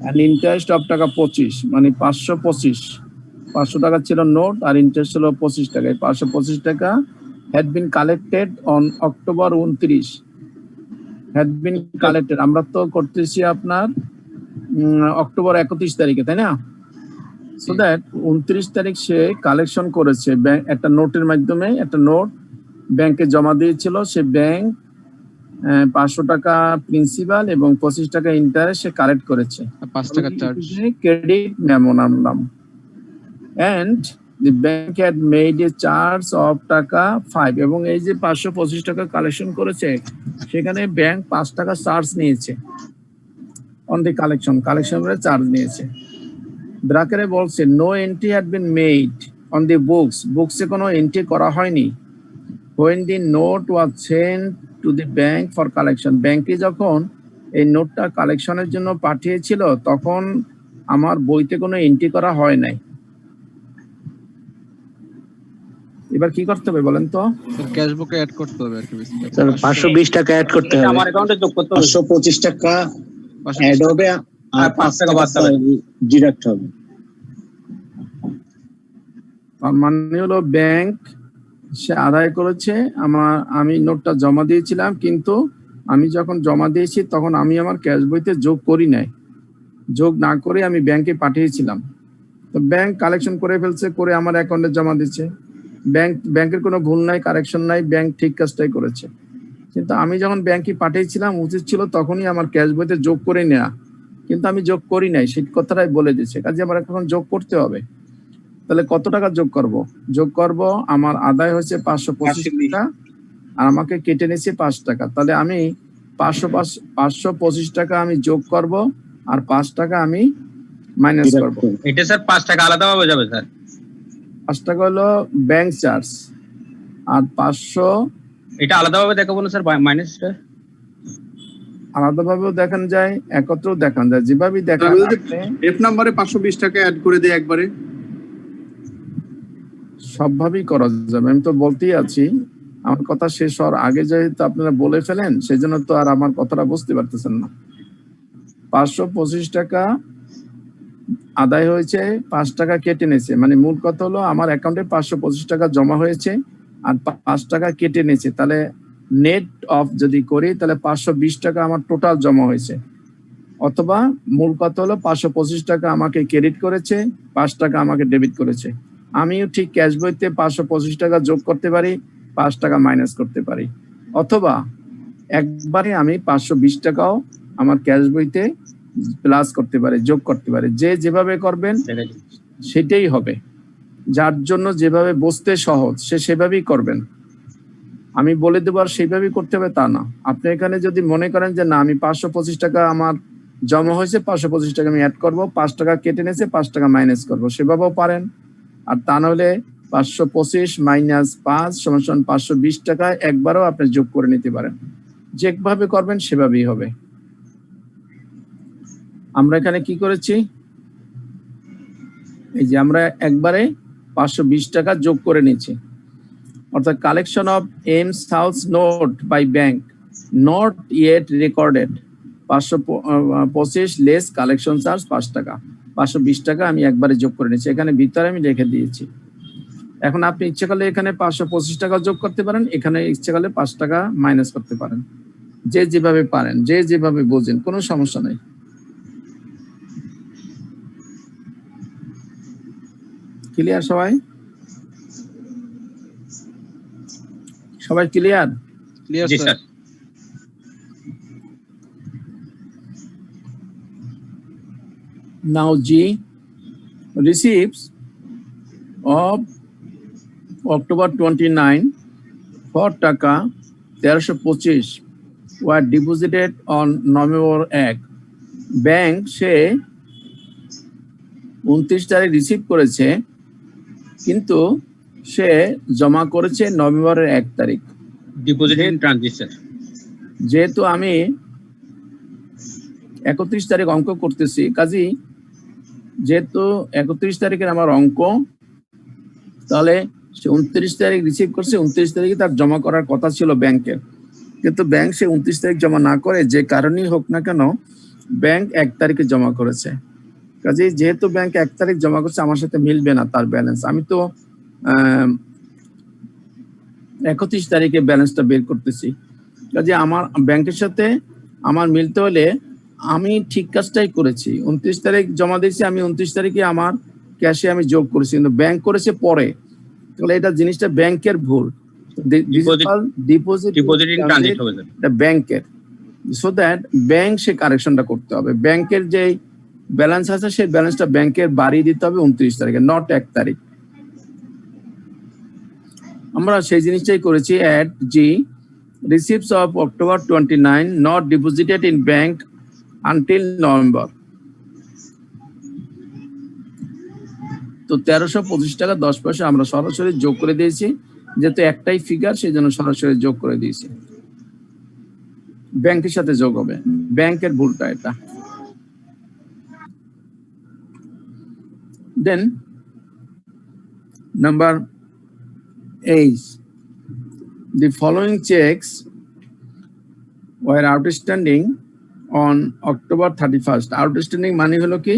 এন্ড ইন্টারেস্ট অফ টাকা 25, মানে 525 টাকা ছিল নোট আর ইন্টারেস্ট ছিল 25 টাকা। এই 525 টাকা had been collected on October 29, had been collected আমরা তো করতেছি আপনার অক্টোবর 31 তারিখে, তাই না? সো দ্যাট 29 তারিখ সে কালেকশন করেছে ব্যাংক একটা নোটের মাধ্যমে, একটা নোট ব্যাংকে জমা দিয়েছিল। সে ব্যাংক 500 টাকা প্রিন্সিপাল এবং 25 টাকা ইন্টারেস্ট সে কালেক্ট করেছে, 5 টাকা চার্জ, ক্রেডিট মেমো নাম। and the bank had made a charge of টাকা 5, এবং এই যে 525 টাকা কালেকশন করেছে সেখানে ব্যাংক 5 টাকা চার্জ নিয়েছে অন দি কালেকশনের চার্জ নিয়েছে। ব্র্যাকেটে বলছে no entry had been made on the বুকসে কোনো এন্ট্রি করা হয়নি when the note was sent to the bank for collection, ব্যাংকে যখন এই নোটটা কালেকশনের জন্য পাঠিয়েছিল তখন আমার বইতে কোনো এন্ট্রি করা হয় নাই। এবার কি করতে হবে বলেন তো? ক্যাশ বুকে অ্যাড করতে হবে আর কি। স্যার 520 টাকা অ্যাড করতে হবে, আমার অ্যাকাউন্টে যোগ করতে হবে। 525 টাকা অ্যাড হবে আর 5 টাকা বাদ ডিডাক্ট হবে। তার মানে হলো ব্যাংক সে আদায় করেছে, আমি নোটটা জমা দিয়েছিলাম, কিন্তু আমি যখন জমা দিয়েছি তখন আমি আমার ক্যাশ বইতে যোগ করি নাই, যোগ না করে আমি ব্যাংকে পাঠিয়েছিলাম। তো ব্যাংক কালেকশন করে ফেলছে, করে আমার অ্যাকাউন্টে জমা দিচ্ছে। ব্যাংকের কোনো ভুল নাই, কারেকশন নাই, ব্যাংক ঠিক কাজটাই করেছে। কিন্তু আমি যখন ব্যাংকে পাঠিয়েছিলাম উচিত ছিল তখনই আমার ক্যাশ বইতে যোগ করে নেওয়া, কিন্তু আমি যোগ করি নাই, সেই কথাটাই বলে দিচ্ছে। কাজে আমার এখন যোগ করতে হবে। তাহলে কত টাকা যোগ করব? আমার আদায় হয়েছে 525 টাকা আর আমাকে কেটে নিয়েছে 5 টাকা। তাহলে আমি 525 টাকা আমি যোগ করব আর 5 টাকা আমি মাইনাস করব। এটা স্যার 5 টাকা আলাদাভাবে যাবে স্যার। 5 টাকা হলো ব্যাংক চার্জ আর 500 এটা আলাদাভাবে দেখাবো না স্যার মাইনাসটা? আলাদাভাবেও দেখানো যায়, একত্রেও দেখানো যায়, যেভাবেই দেখান। এফ নাম্বারে 520 টাকা অ্যাড করে দেয় একবারে, সবভাবেই করা যাবে। আমি তো বলতেই আছি, আমার কথা শেষ হওয়ার আগে যেহেতু আপনারা বলে ফেলেন, সেই জন্য তো আর আমার কথাটা বুঝতে পারতেছেন না। 525 টাকা আদায় হয়েছে, 5 টাকা কেটে নিয়েছে, মানে মূল কথা হলো আমার অ্যাকাউন্টে 525 টাকা জমা হয়েছে আর 5 টাকা কেটে নিয়েছে, তাহলে নেট অফ যদি করি তাহলে 520 টাকা আমার টোটাল জমা হয়েছে। অথবা মূল কথা হলো 525 টাকা আমাকে ক্রেডিট করেছে, 5 টাকা আমাকে ডেবিট করেছে। আমিও ঠিক ক্যাশ বইতে 525 টাকা যোগ করতে পারি, 5 টাকা মাইনাস করতে পারি, অথবা একবারে আমি 520 টাকাও আমার ক্যাশ বইতে প্লাস করতে পারি, যোগ করতে পারি। যে যেভাবে করবেন সেটাই হবে, যার জন্য যেভাবে বুঝতে সহজ সে সেভাবেই করবেন। আমি বলে দেবো আর সেইভাবেই করতে হবে তা না। আপনি এখানে যদি মনে করেন যে না আমি 525 টাকা আমার জমা হয়েছে, 525 টাকা আমি অ্যাড করবো, 5 টাকা কেটে নিয়েছে, 5 টাকা মাইনাস করবো, সেভাবেও পারেন। আর তা নাহলে 525 মাইনাস 5 সমান 520 টাকা একবারও আপনি যোগ করে নিতে পারেন। যেভাবে করবেন সেভাবেই হবে। আমরা এখানে কি করেছি, এই যে আমরা একবারে 520 টাকা যোগ করে নিয়েছি, অর্থাৎ collection of Ames house note by bank not yet recorded 525 less collection charge 5 টাকা, 520 টাকা আমি একবারে যোগ করে নিয়েছি, এখানে ভিতরে আমি রেখে দিয়েছি। এখন আপনি ইচ্ছে করলে এখানে 525 টাকা যোগ করতে পারেন, এখানে ইচ্ছে করলে 5 টাকা মাইনাস করতে পারেন, যে যেভাবে পারেন, যে যেভাবে বোঝেন, কোনো সমস্যা নেই। ক্লিয়ার সবাই? সবাই clear? Clear sir. Now G, receipts of October 29 for টাকা 1325 were deposited on November 1. Bank সে 29 তারিখ রিসিভ করেছে, কিন্তু সে জমা করেছে নভেম্বরের 1 তারিখ। Deposit in transition. যেহেতু আমি 31 তারিখ অঙ্ক করতেছি, কাজেই যেহেতু 31 তারিখের আমার অঙ্ক, তাহলে সে 29 তারিখ রিসিভ করছে, 29 তারিখে তার জমা করার কথা ছিল ব্যাংকের, কিন্তু ব্যাংক সে 29 তারিখ জমা না করে, যে কারণেই হোক না কেন ব্যাংক 1 তারিখে জমা করেছে। কাজেই যেহেতু ব্যাংক 1 তারিখ জমা করছে, আমার সাথে মিলবে না তার ব্যালেন্স। আমি তো 31 তারিখে ব্যালেন্সটা বের করতেছি, কাজে আমার ব্যাংকের সাথে আমার মিলতে হলে আমি ঠিক কাজটাই করেছি। 29 তারিখ জমা দিয়েছি, আমি 29 তারিখে আমার ক্যাশে আমি যোগ করেছি, কিন্তু ব্যাংক করেছে পরে, তাহলে এটা জিনিসটা ব্যাংকের ভুল। ডিপোজিট ইন ট্রানজিট হবে এটা ব্যাংকের, সো দ্যাট ব্যাংক সে কারেকশনটা করতে হবে। ব্যাংকের যে ব্যালেন্স আছে সেই ব্যালেন্সটা ব্যাংকের বাড়িয়ে দিতে হবে 29 তারিখে, নট 1 তারিখ। আমরা সেই জিনিসটাই করেছি। At G, receipts of October 29 not deposited in bank until November. তো 1325 টাকা 10 পয়সা আমরা সরাসরি যোগ করে দিয়েছি, যেহেতু একটাই ফিগার সেই জন্য সরাসরি যোগ করে দিয়েছি। ব্যাংকের সাথে যোগ হবে, ব্যাংকের ভুলটা এটা। Then number 8, the following checks were outstanding on October 31st. Outstanding মানে হলো কি?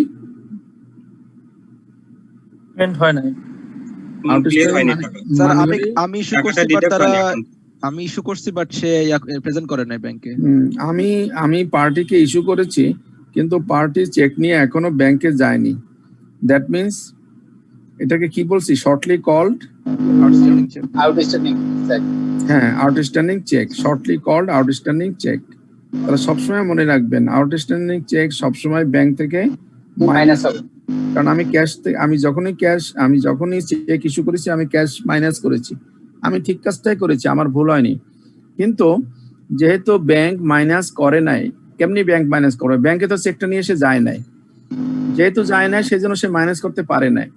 পেমেন্ট হয় নাই। স্যার আমি ইস্যু করছি, বাট তারা আমি ইস্যু করছি, বাট সে প্রেজেন্ট করে নাই ব্যাংকে। আমি পার্টিকে ইস্যু করেছি, কিন্তু পার্টি চেক নিয়ে এখনো ব্যাংকে যায়নি। দ্যাট মিন্স এটাকে কি বলছি, শর্টলি কল্ড আউটস্ট্যান্ডিং চেক। হ্যাঁ, outstanding cheque, shortly called outstanding cheque. তাহলে সবসময় মনে রাখবেন, আউটস্ট্যান্ডিং চেক সবসময় ব্যাংক থেকে মাইনাস হবে, কারণ আমি যখনই চেক ইস্যু করেছি আমি ক্যাশ মাইনাস করেছি। আমি ঠিক কাজটাই করেছি, আমার ভুল হয়নি। কিন্তু যেহেতু ব্যাংক মাইনাস করে নাই, কেমনি ব্যাংক মাইনাস করবে? ব্যাংকে তো চেকটা নিয়ে এসে যায় নাই, যেহেতু যায় নাই সেজন্য সে মাইনাস করতে পারে নাই,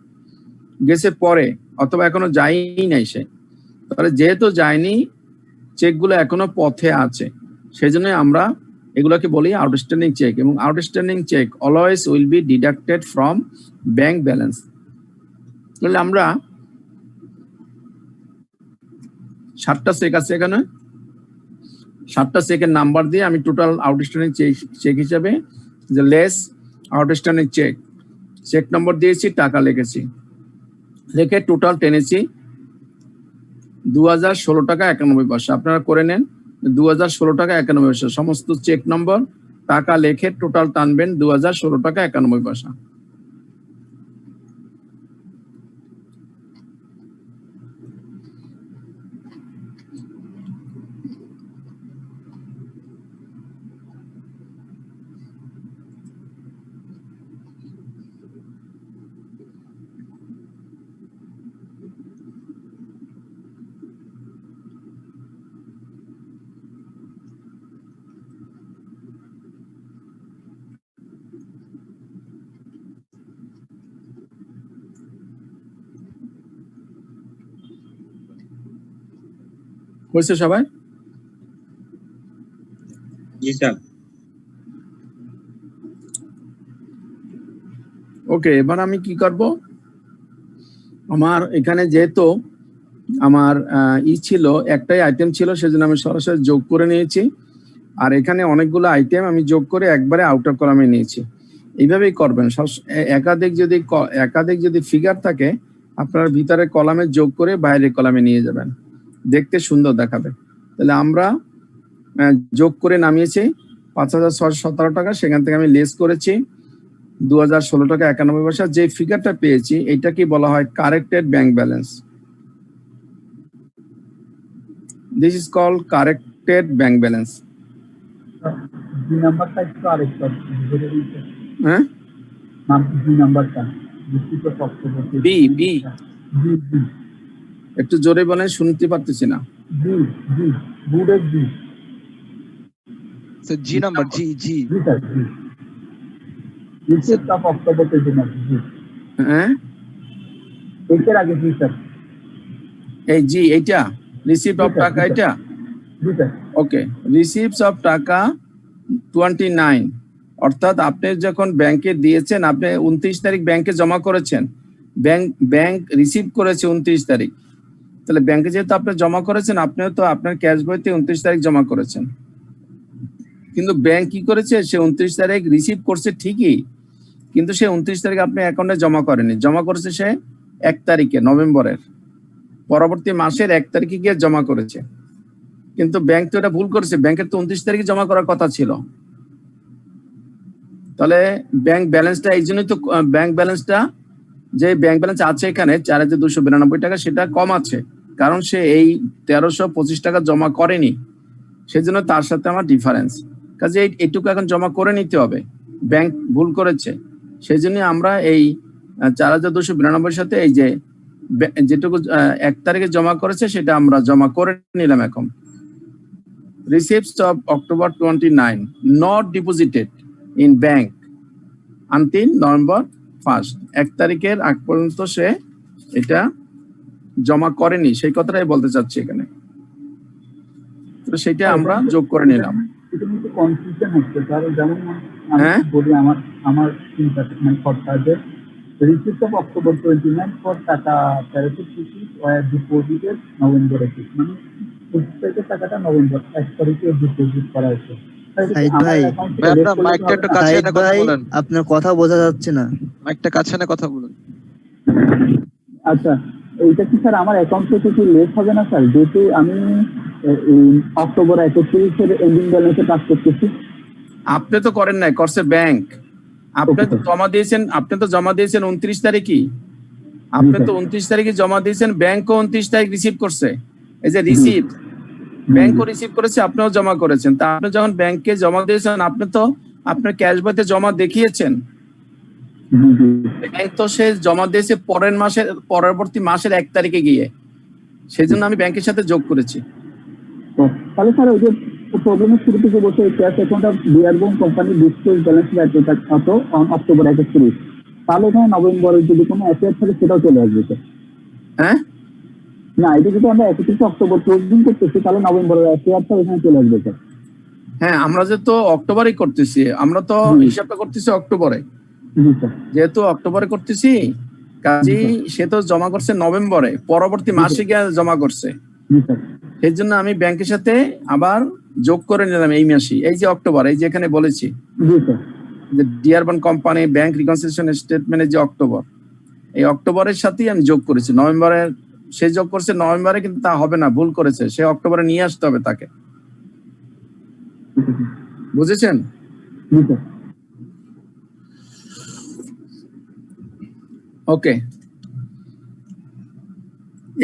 গেছে পরে, অথবা এখনো যায়ই নাই সে। তাহলে যেহেতু যায়নি, চেকগুলো এখনো পথে আছে, সেজন্য আমরা এগুলোকে বলি আউটস্ট্যান্ডিং চেক, এবং outstanding cheque always will be deducted from bank balance. তাহলে আমরা 7টা চেক আছে এখানে, 7টা চেকের নাম্বার দিয়ে আমি টোটাল আউটস্ট্যান্ডিং চেক হিসাবে যে লেস আউটস্ট্যান্ডিং চেক নম্বর দিয়েছি, টাকা লিখেছি, লিখে টোটাল টেনেছি 2016 টাকা 91 পয়সা। আপনারা করে নেন 2016 টাকা 91 পয়সা, সমস্ত চেক নম্বর টাকা লেখে টোটাল টানবেন 2016 টাকা 91 পয়সা। হয়েছে সবাই? জি স্যার। ওকে, এবার আমি কি করব, আমার এখানে যেহেতু আমার ছিল একটাই আইটেম ছিল, সেজন্য আমি সরাসরি যোগ করে নিয়েছি, আর এখানে অনেকগুলো আইটেম আমি যোগ করে একবারে আউটার কলামে নিয়েছি। এইভাবেই করবেন, একাধিক যদি ফিগার থাকে আপনার ভিতরে কলামে যোগ করে বাইরের কলামে নিয়ে যাবেন, দেখতে সুন্দর দেখাবে। তাহলে আমরা যোগ করে নামিয়েছি 5,617 টাকা, সেখান থেকে আমি লেস করেছি 2016 টাকা 91 পয়সা। যে ফিগারটা পেয়েছি এটা কি বলা হয় corrected bank balance. This is called corrected bank balance. জি নাম্বারটা একটু আরেকটু হ্যাঁ, জি নাম্বারটা বি বি একটু জোরে বলেন, শুনতে পারতেছি না। জি জি বুডের জি স্যার জি নাম্বার, জি জি জি স্যার জি রিসিপ্ট অফ অক্টোবর 29 জি হ্যাঁ, এর আগে জি স্যার, এই জি এইটা রিসিপ্ট অফ টাকা, এটা জি স্যার। ওকে, রিসিপ্টস অফ টাকা 29, অর্থাৎ আপনি যখন ব্যাংকে দিয়েছেন, আপনি 29 তারিখ ব্যাংকে জমা করেছেন, ব্যাংক রিসিভ করেছে 29 তারিখ। তাহলে ব্যাংকে যেহেতু আপনি জমা করেছেন, আপনিও তো আপনার ক্যাশ বইতে 29 তারিখ জমা করেছেন, কিন্তু ব্যাংক কি করেছে, সে 29 তারিখ রিসিভ করছে ঠিকই, কিন্তু সে 29 তারিখ আপনি অ্যাকাউন্টে জমা করেনি, জমা করেছে সে 1 তারিখে নভেম্বরের, পরবর্তী মাসের 1 তারিখে গিয়ে জমা করেছে। কিন্তু ব্যাংক তো এটা ভুল করেছে, ব্যাংকের তো 29 তারিখে জমা করার কথা ছিল। তাহলে ব্যাংক ব্যালেন্সটা, এই জন্যই তো ব্যাংক ব্যালেন্সটা, যে ব্যাংক ব্যালেন্স আছে এখানে 4,292 টাকা, সেটা কম আছে, কারণ সে এই 1,325 টাকা জমা করেনি, সেজন্য তার সাথে আমার ডিফারেন্স। কাজে এইটুকু এখন জমা করে নিতে হবে, ব্যাংক ভুল করেছে, সেই জন্য আমরা এই 4,292 সাথে এই যে যেটুকু 1 তারিখে জমা করেছে সেটা আমরা জমা করে নিলাম। এখন receipts of October 29 not deposited in bank until November 1st, 1 তারিখের আগ পর্যন্ত সে এটা জমা করেনি, সেই কথাটাই বলতে চাচ্ছি এখানে। তো সেটা আমরা যোগ করে নিলাম। এটা কিন্তু কনফিউশন হচ্ছে স্যার, যেমন হ্যাঁ, আমি বলি আমার চিন্তা মানে ফরটা যে রিসিপ্ট অফ অক্টোবর 29 ফর টাকা 1350 ওয়ার ডিপোজিটেড নভেম্বর 21, মানে 25 তারিখের টাকাটা নভেম্বর 1 তারিখে ডিপোজিট করা হয়েছে। সাইদ ভাই, আপনার মাইকটা একটু কাছে এনে কথা বলেন, আপনার কথা বোঝা যাচ্ছে না, মাইকটা কাছে এনে কথা বলেন। আচ্ছা, এইটা কি স্যার আমার অ্যাকাউন্ট থেকে কি লেস হবে না স্যার, যেহেতু আমি অক্টোবর 31 এন্ডিং ব্যালেন্সে কাজ করতেছি? আপনি তো করেন নাই, করছে ব্যাংক। আপনি তো জমা দিয়েছেন, 29 তারিখই, আপনি তো 29 তারিখে জমা দিয়েছেন, ব্যাংকও 29 তারিখ রিসিভ করছে। এই যে রিসিভ, ব্যাংকও রিসিভ করেছে, আপনিও জমা করেছেন। তা আপনি যখন ব্যাংকে জমা দিয়েছেন, আপনি তো আপনার ক্যাশ বইতে জমা দেখিয়েছেন, ব্যাংক তো সে জমা দিয়েছে পরবর্তী মাসের 1 তারিখে গিয়ে, সেই জন্য আমি ব্যাংকের সাথে যোগ করেছি। তাহলে স্যার ওই যে প্রবলেমের শুরু থেকে বসে cash account of Dearborn company disclose balance কত অন অক্টোবর 31, তাহলে এখানে নভেম্বরের যদি কোনো অ্যাসেট থাকে সেটাও চলে আসবে স্যার। হ্যাঁ, না, এটা যদি আমরা 31 অক্টোবর ক্লোজিং করতেছি তাহলে নভেম্বরের শেয়ারটা এখানে চলে আসবে স্যার। হ্যাঁ, আমরা যেহেতু অক্টোবরে করতেছি, আমরা তো হিসাবটা করতেছি অক্টোবরে, যেহেতু অক্টোবরে করতেছি কাজেই সে তো জমা করছে নভেম্বরে, পরবর্তী মাসে গিয়ে জমা করছে। সেই জন্য আমি ব্যাংকের সাথে আবার যোগ করে নিলাম এই মাসে, এই যে অক্টোবর, এই যে এখানে বলেছি যে ডিয়ারবান কোম্পানি ব্যাংক রিকনসিলিয়েশন স্টেটমেন্টের যে অক্টোবর, এই অক্টোবরের সাথেই আমি যোগ করেছি। নভেম্বরের সে যোগ করছে নভেম্বরে, কিন্তু তা হবে না, ভুল করেছে, সে অক্টোবরে নিয়ে আসতে হবে তাকে। বুঝেছেন? ওকে,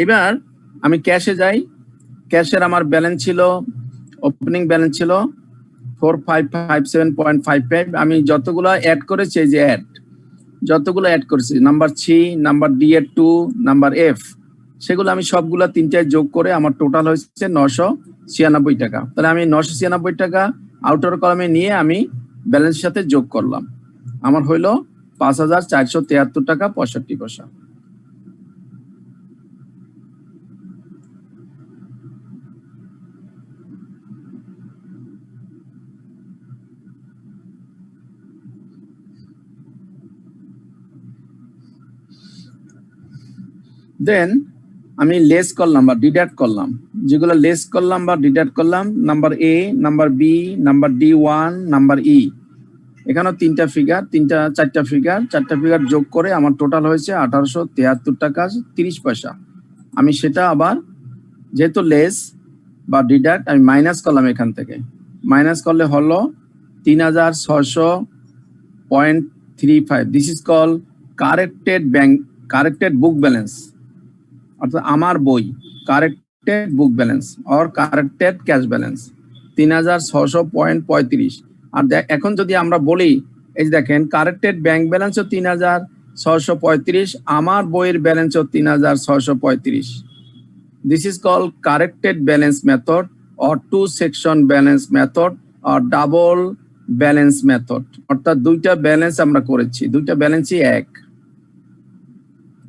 এবার আমি ক্যাশে যাই। ক্যাশের আমার ব্যালেন্স ছিল, ওপেনিং ব্যালেন্স ছিল 4557.55। আমি যতগুলো অ্যাড করেছি, এই যে যতগুলো অ্যাড করেছি, নাম্বার সি, নাম্বার ডি এর 2, নাম্বার এফ, সেগুলো আমি সবগুলো তিনটায় যোগ করে আমার টোটাল হয়েছে 996 টাকা। তাহলে আমি 996 টাকা আউটার কলামে নিয়ে আমি ব্যালেন্সের সাথে যোগ করলাম, আমার হইলো 5473 টাকা 65 পয়সা। দেন আমি লেস করলাম বা ডিডাক্ট করলাম, যেগুলো লেস করলাম বা ডিডাক্ট করলাম, number A, number B, number D1, number E. এখানেও চারটা ফিগার যোগ করে আমার টোটাল হয়েছে 1873 টাকা 30 পয়সা। আমি সেটা আবার যেহেতু লেস বা ডিডাক্ট আমি মাইনাস করলাম, এখান থেকে মাইনাস করলে হলো 3600.35। This is call corrected book balance, অর্থাৎ আমার বই corrected book balance or corrected cash balance 3600.35। আর এখন যদি আমরা বলি, এই যে দেখেন কারেক্টেড ব্যাংক ব্যালেন্সও 3635, আমার বইয়ের ব্যালেন্সও 3635। This is call corrected balance method or 2 section balance method or double balance method, অর্থাৎ দুইটা ব্যালেন্স আমরা করেছি, দুইটা ব্যালেন্সই এক,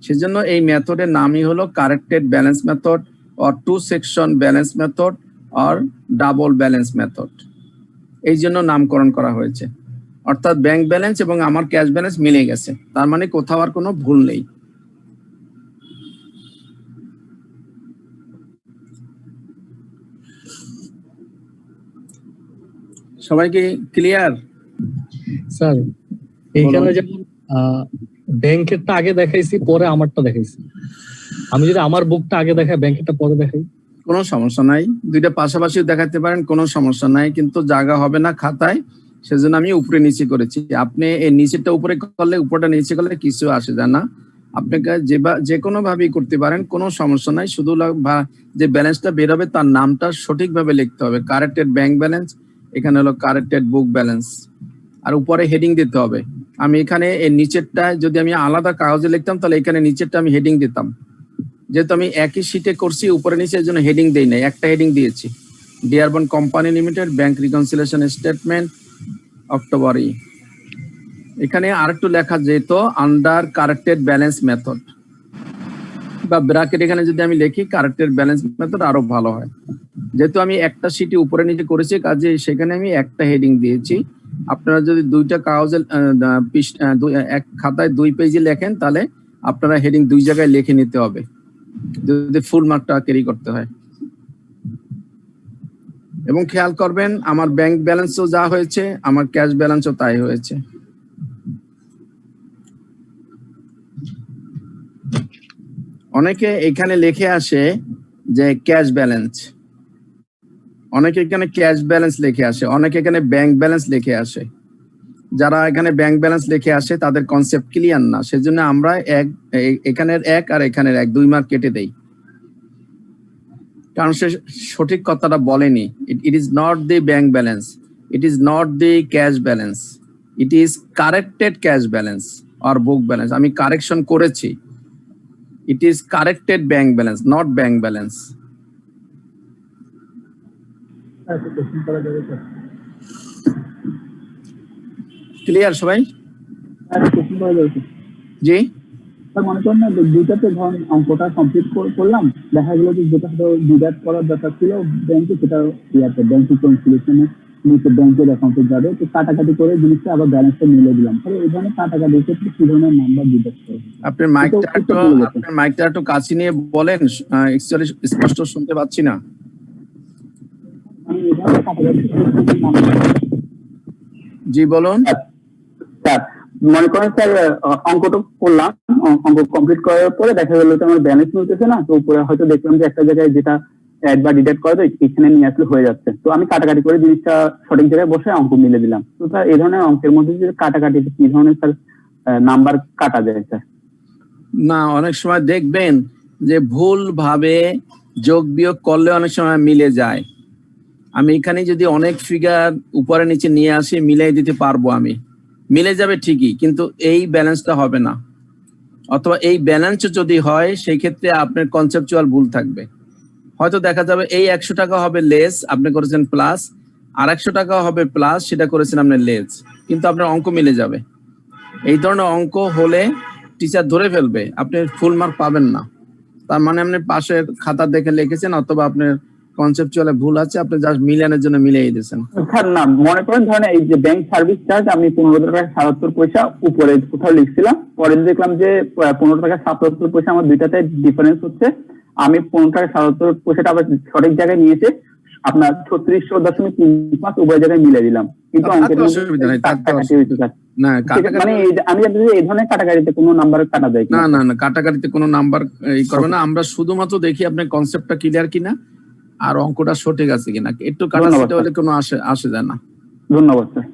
সেজন্য এই মেথডের নামই হলো corrected balance method or 2 section balance method or double balance method, এই জন্য নামকরণ করা হয়েছে। অর্থাৎ ব্যাংক ব্যালেন্স এবং আমার ক্যাশ ব্যালেন্স মিলে গেছে, তার মানে কোথাও আর কোনো ভুল নেই। সবাইকে ক্লিয়ার? স্যার এইখানে যেমন ব্যাংকেরটা আগে দেখাইছি, পরে আমারটা দেখাইছি, আমি যদি আমার বুকটা আগে দেখাই, ব্যাংকেরটা পরে দেখাই, কোনো সমস্যা নাই, দুইটা পাশাপাশি দেখাতে পারেন, কোনো সমস্যা নাই, কিন্তু জায়গা হবে না খাতায়, সেজন্য আমি উপরে নিচে করেছি। আপনি এই নিচেরটা উপরে করলে, উপরটা নিচে করলে কিছু আসে যায় না, আপনাকে যে কোনো ভাবেই করতে পারেন, কোনো সমস্যা নাই। শুধু যে ব্যালেন্সটা বেরোবে তার নামটা সঠিকভাবে লিখতে হবে, কারেক্টেড ব্যাংক ব্যালেন্স, এখানে হলো কারেক্টেড বুক ব্যালেন্স, আর উপরে হেডিং দিতে হবে। আমি এখানে এই নিচেরটা যদি আমি আলাদা কাগজে লিখতাম, তাহলে এখানে নিচেরটা আমি হেডিং দিতাম, যেহেতু আমি একই শিটে করছি উপরে নিচে, এর জন্য হেডিং দেই নাই, একটা হেডিং দিয়েছি, Dearborn company limited bank reconciliation statement October. এখানে আরেকটু লেখা যেত আন্ডার কারেক্টেড ব্যালেন্স মেথড, বা ব্র্যাকেট এখানে যদি আমি লিখি কারেক্টেড ব্যালেন্স মেথড আরো ভালো হয়। যেহেতু আমি একটা শিটে উপরে নিচে করেছি, কাজে সেখানে আমি একটা হেডিং দিয়েছি। আপনারা যদি দুইটা কাগজে এক খাতায় 2 পেজে লেখেন, তাহলে আপনারা হেডিং 2 জায়গায় লিখে নিতে হবে, যদি ফুল মার্কটা ক্যারি করতে হয়। এবং খেয়াল করবেন আমার ব্যাংক ব্যালেন্সও যা হয়েছে, আমার ক্যাশ ব্যালেন্সও তাই হয়েছে। অনেকে এখানে লিখে আসে যে ক্যাশ ব্যালেন্স, অনেকে এখানে ক্যাশ ব্যালেন্স লিখে আসে, অনেকে এখানে ব্যাংক ব্যালেন্স লিখে আসে। যারা এখানে ব্যাংক ব্যালেন্স লিখে আসে তাদের কনসেপ্ট ক্লিয়ার না, সেজন্য আমরা এখানের 1 আর এখানের 1 2 মার্ক কেটে দেই, কারণ সে সঠিক কথাটা বলেনি। It is not the bank balance, it is not the cash balance, it is corrected cash balance আর বুক ব্যালেন্স। আমি কারেকশন করেছি, it is corrected bank balance, not bank balance. Clear সবাই? জি স্যার মনে করেন না দুইটাতে ধরুন অঙ্কটা কমপ্লিট করলাম, দেখা গেল যে যেটা ডিডাক্ট করার দরকার ছিল ব্যাংকে সেটা ইয়াতে ব্যাংক রিকনসিলিয়েশনে নিচে ব্যাংকের অ্যাকাউন্টে যাবে, তো কাটাকাটি করে জিনিসটা আবার ব্যালেন্সটা মিলে দিলাম। তাহলে এই ধরনের কাটাকাটির ক্ষেত্রে কি ধরনের নাম্বার ডিডাক্ট করবে? আপনি মাইকটা একটু কাছে নিয়ে বলেন, অ্যাকচুয়ালি স্পষ্ট শুনতে পাচ্ছি না। আমি এই ধরনের কাটাকাটি জি বলুন স্যার। মনে করেন স্যার অঙ্কটা করলাম, অঙ্ক কমপ্লিট করার পরে দেখা গেল যে আমার ব্যালেন্স মিলতেছে না, তো উপরে হয়তো দেখলাম যে একটা জায়গায় যেটা অ্যাড বা ডিডাক্ট করা যায় এখানে নিয়ে আসলে হয়ে যাচ্ছে, তো আমি কাটাকাটি করে জিনিসটা সঠিক জায়গায় বসে অঙ্ক মিলে দিলাম। তো স্যার এই ধরনের অঙ্কের মধ্যে যে কাটাকাটি কি ধরনের স্যার নাম্বার কাটা যায় স্যার? না, অনেক সময় দেখবেন যে ভুল ভাবে যোগ বিয়োগ করলে অনেক সময় মিলে যায়। আমি এখানে যদি অনেক ফিগার উপরে নিচে নিয়ে আসি মিলাই দিতে পারবো, আমি মিলে যাবে ঠিকই, কিন্তু এই ব্যালেন্সটা হবে না, অথবা এই ব্যালেন্স যদি হয় সেই ক্ষেত্রে আপনার কনসেপচুয়াল ভুল থাকবে। হয়তো দেখা যাবে এই 100 টাকা হবে লেস, আপনি করেছেন প্লাস, আর 100 টাকা হবে প্লাস, সেটা করেছেন আপনি লেস, কিন্তু আপনার অঙ্ক মিলে যাবে। এই ধরনের অঙ্ক হলে টিচার ধরে ফেলবে, আপনি ফুল মার্ক পাবেন না। তার মানে আপনি পাশের খাতা দেখে লিখেছেন, অথবা আপনার কনসেপচুয়ালে ভুল আছে, আপনি জাস্ট মিলানোর জন্য মিলিয়ে দিয়েছেন। স্যার না, মনে করেন ধরেন এই যে ব্যাংক সার্ভিস চার্জ আমি 15 টাকা 77 পয়সা উপরে কোথাও লিখছিলাম, পরে দেখলাম যে 15 টাকা 77 পয়সা, আমার দুইটাতে ডিফারেন্স হচ্ছে। আমি 15 টাকা 77 পয়সাটা আবার সঠিক জায়গায় নিয়েছে আপনার 36.35 উভয় জায়গায় মিলে দিলাম, কিন্তু অঙ্কের মানে আমি জানতে চাই এই ধরনের কাটাকাটিতে কোনো নাম্বার কাটা যায় না? না না, কাটাকাটিতে কোনো নাম্বার করবে না। আমরা শুধুমাত্র দেখি আপনার কনসেপ্টটা ক্লিয়ার কিনা আর অঙ্কটা সঠিক আছে কিনা, একটু কাটাকাটি হলে কোনো আসে যায় না। ধন্যবাদ স্যার।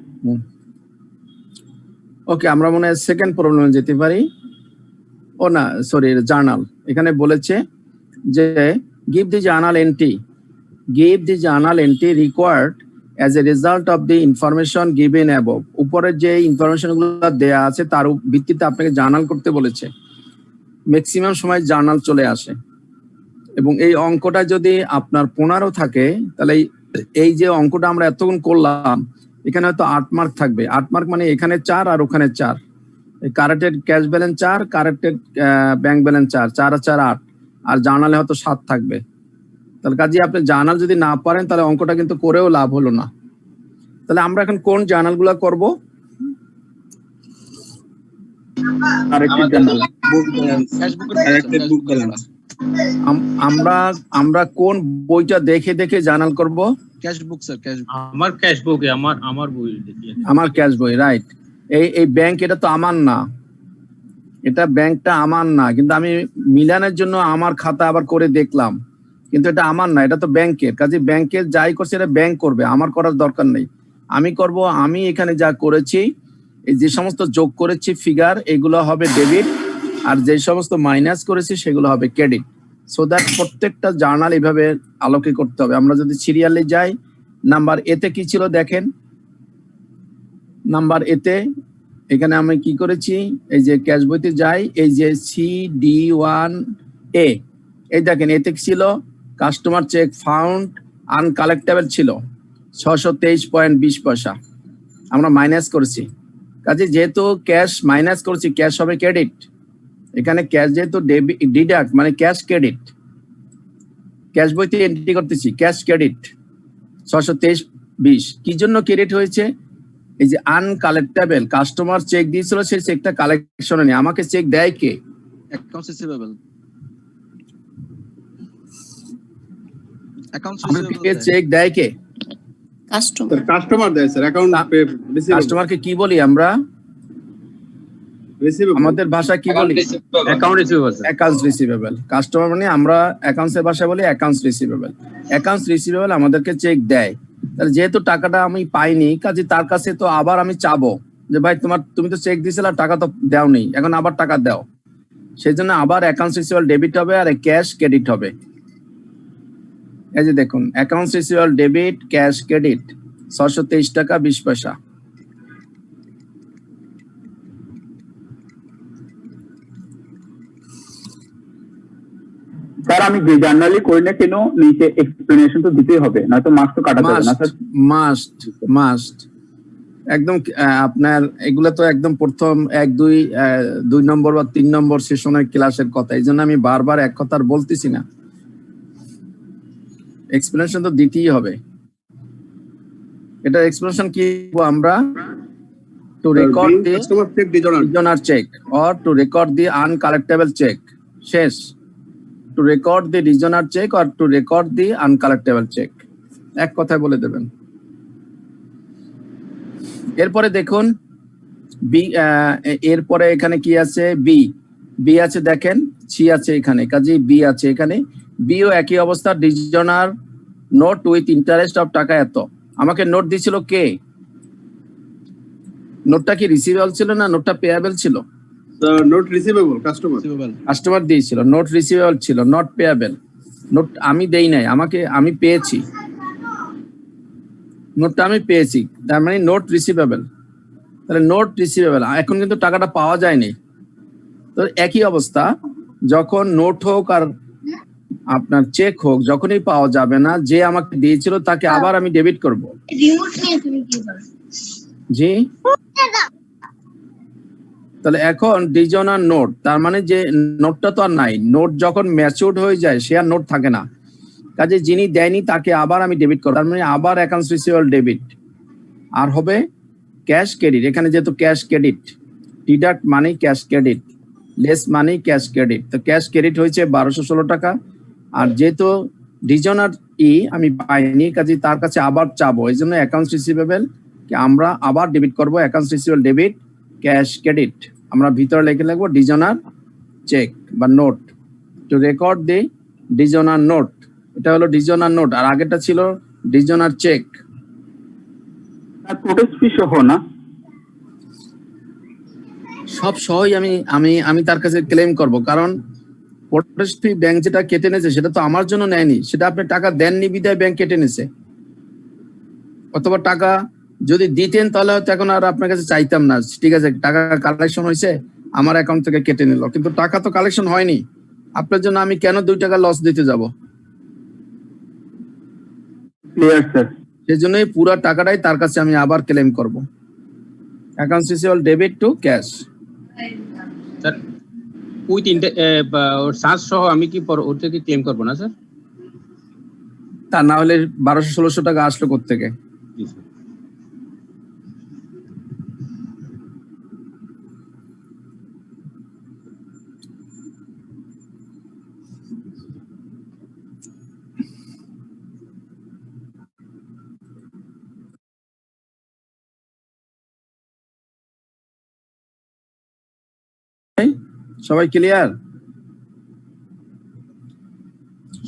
ওকে, আমরা মনে হয় সেকেন্ড প্রবলেমে যেতে পারি। ও না, সরি, জার্নাল। এখানে বলেছে যে give the journal entry required as a result of the information given above. উপরে যে ইনফরমেশন গুলো দেয়া আছে তার ভিত্তিতে আপনাকে জার্নাল করতে বলেছে। ম্যাক্সিমাম সময় জার্নাল চলে আসে, এবং এই অঙ্কটা যদি আপনার 15 থাকে তাহলে এই যে অঙ্কটা আমরা এতক্ষণ করলাম এখানে হয়তো 8 মার্ক থাকবে। 8 মার্ক মানে এখানে 4 আর ওখানে 4, corrected cash balance 4, corrected bank balance 4, 4 আর 4 8, আর জার্নালে হয়তো 7 থাকবে। তাহলে কাজে আপনি জার্নাল যদি না পারেন তাহলে অঙ্কটা কিন্তু করেও লাভ হলো না। তাহলে আমরা এখন কোন জার্নাল গুলা করবো? আমরা কোন বইটা দেখে দেখে জার্নাল করব? ক্যাশ বুক স্যার, ক্যাশ বুক। আমার ক্যাশ বুক, আমার বই দেখি। আমার ক্যাশ বই, রাইট। এই ব্যাংক এটা তো আমার না, এটা ব্যাংকটা আমার না, কিন্তু আমি মিলানের জন্য আমার খাতা আবার করে দেখলাম, কিন্তু এটা আমার না, এটা তো ব্যাংকের। কাজে ব্যাংকের যাই করছে এটা ব্যাংক করবে, আমার করার দরকার নেই। আমি করব, আমি এখানে যা করেছি, এই যে সমস্ত যোগ করেছি ফিগার, এগুলো হবে ডেবিট, আর যে সমস্ত মাইনাস করেছি সেগুলো হবে ক্রেডিট। সো দ্যাট প্রত্যেকটা জার্নাল এইভাবে আলোকে করতে হবে। আমরা যদি সিরিয়ালে যাই, নাম্বার এতে কি ছিল দেখেন। নাম্বার এতে এখানে আমি কি করেছি, এই যে ক্যাশ বইতে যাই, এই যে CD1A, এই দেখেন এতে কি ছিল, কাস্টমার চেক ফাউন্ড আনকালেক্টেবল ছিল 623.20 পয়সা, আমরা মাইনাস করেছি। কাজে যেহেতু ক্যাশ মাইনাস করছি, ক্যাশ হবে ক্রেডিট। এখানে ক্যাশ যেহেতু ডিডাক্ট মানে ক্যাশ ক্রেডিট, ক্যাশ বইতে এন্ট্রি করতেছি ক্যাশ ক্রেডিট 623.20। কি জন্য ক্রেডিট হয়েছে? এই যে আনকালেক্টেবল, কাস্টমার চেক দিয়েছিল, সেই চেকটা কালেকশনে নেই। আমাকে চেক দেয় কে? Accounts receivable. আমাকে চেক দেয় কে? কাস্টমার দেয় স্যার। কাস্টমারকে কি বলি আমরা? আমাদের ভাষা কি বলি? Accounts receivable. কাস্টমার মানে আমরা অ্যাকাউন্টসের ভাষায় বলি অ্যাকাউন্টস রিসিভেবল। অ্যাকাউন্টস রিসিভেবল আমাদেরকে চেক দেয়। তাহলে যেহেতু টাকাটা আমি পাইনি, কাজে তার কাছে তো আবার আমি চাবো যে ভাই তুমি তো চেক দিয়েছিলে, টাকা তো দেও নেই, এখন আবার টাকা দাও। সেই জন্য আবার অ্যাকাউন্টস রিসিভেবল ডেবিট হবে আর ক্যাশ ক্রেডিট হবে। এই যে দেখুন, accounts receivable debit, cash credit 623 টাকা 20 পয়সা। স্যার আমি যে জার্নালি করি না কেন নিচে এক্সপ্লেনেশন তো দিতেই হবে, না তো মার্কস তো কাটা যাবে না স্যার। মাস্ট। একদম আপনার এগুলা তো একদম প্রথম 2 নম্বর বা 3 নম্বর সেশনের ক্লাসের কথা, এই জন্য আমি বারবার এক কথা আর বলতেছি না, এক্সপ্লেনেশন তো দিতেই হবে। এটা এক্সপ্লেনেশন কি আমরা to record the customer check Dejonar check or to record the uncollectible check, শেষ, to record the Dejonar check or to record the uncollectible check, এক কথায় বলে দেবেন। এরপরে দেখুন বি, এরপরে এখানে কি আছে, বি, বি আছে দেখেন, সি আছে এখানে, কাজে বি আছে এখানে, বিও একই অবস্থা, dishonour note with interest of টাকা এত। আমাকে নোট দিয়েছিল কে? নোটটা কি রিসিভেবল ছিল না নোটটা পেয়াবেল ছিল? নোট রিসিভেবল, কাস্টমার দিয়েছিল, নোট রিসিভেবল ছিল, নট পেয়াবেল। নোট আমি দেই নাই, আমি পেয়েছি, নোটটা আমি পেয়েছি, তার মানে নোট রিসিভেবল। তাহলে নোট রিসিভেবল, এখন কিন্তু টাকাটা পাওয়া যায়নি। তো একই অবস্থা, যখন নোট হোক আর আপনার চেক হোক, যখনই পাওয়া যাবে না, যে আমাকে দিয়েছিল তাকে আবার আমি ডেবিট করব। জি, তাহলে এখন ডিজনার নোট, তার মানে যে নোটটা তো আর নাই, নোট যখন ম্যাচিউরড হয়ে যায় সে আর নোট থাকে না, কাজে যিনি দেয়নি তাকে আবার আমি ডেবিট করব, তার মানে আবার অ্যাকাউন্টস রিসিভেবল ডেবিট, আর হবে ক্যাশ ক্রেডিট। এখানে যেহেতু ক্যাশ ক্রেডিট, ডিডাক্ট মানি ক্যাশ ক্রেডিট, লেস মানি ক্যাশ ক্রেডিট, তো ক্যাশ ক্রেডিট হয়েছে 1216 টাকা। আর যেহেতু ডিজনার আমি পাইনি, কাজে তার কাছে আবার চাবো, এই জন্য অ্যাকাউন্টস রিসিভেবল আমরা আবার ডেবিট করব, accounts receivable debit cash credit. আমরা ভিতরে লিখে লিখবো ডিজনার চেক বা নোট, টু রেকর্ড দি ডিজনার নোট, এটা হলো ডিজনার নোট, আর আগেরটা ছিল ডিজনার চেক। প্রোটেস্ট ফি সহ না, সব সহই আমি তার কাছে ক্লেম করব, কারণ প্রোটেস্ট ফি ব্যাংক যেটা কেটে নিয়েছে সেটা তো আমার জন্য নেয়নি, সেটা আপনি টাকা দেননি বিদায় ব্যাংক কেটে নিয়েছে। অথবা টাকা যদি দিতেন তাহলে হয়তো এখন আর আপনার কাছে চাইতাম না, ঠিক আছে টাকা কালেকশন হয়েছে আমার অ্যাকাউন্ট থেকে কেটে নিল, কিন্তু টাকা তো কালেকশন হয়নি, আপনার জন্য আমি কেন 2 টাকা লস দিতে যাব? সেই জন্যই পুরো টাকাটাই তার কাছে আমি আবার ক্লেম করব, accounts receivable debit two cash. Sir with charge সহ আমি কি ওর থেকে ক্লেম করব না স্যার? তা না হলে 1200-1600 টাকা আসলো কোত্থেকে? সবাই ক্লিয়ার?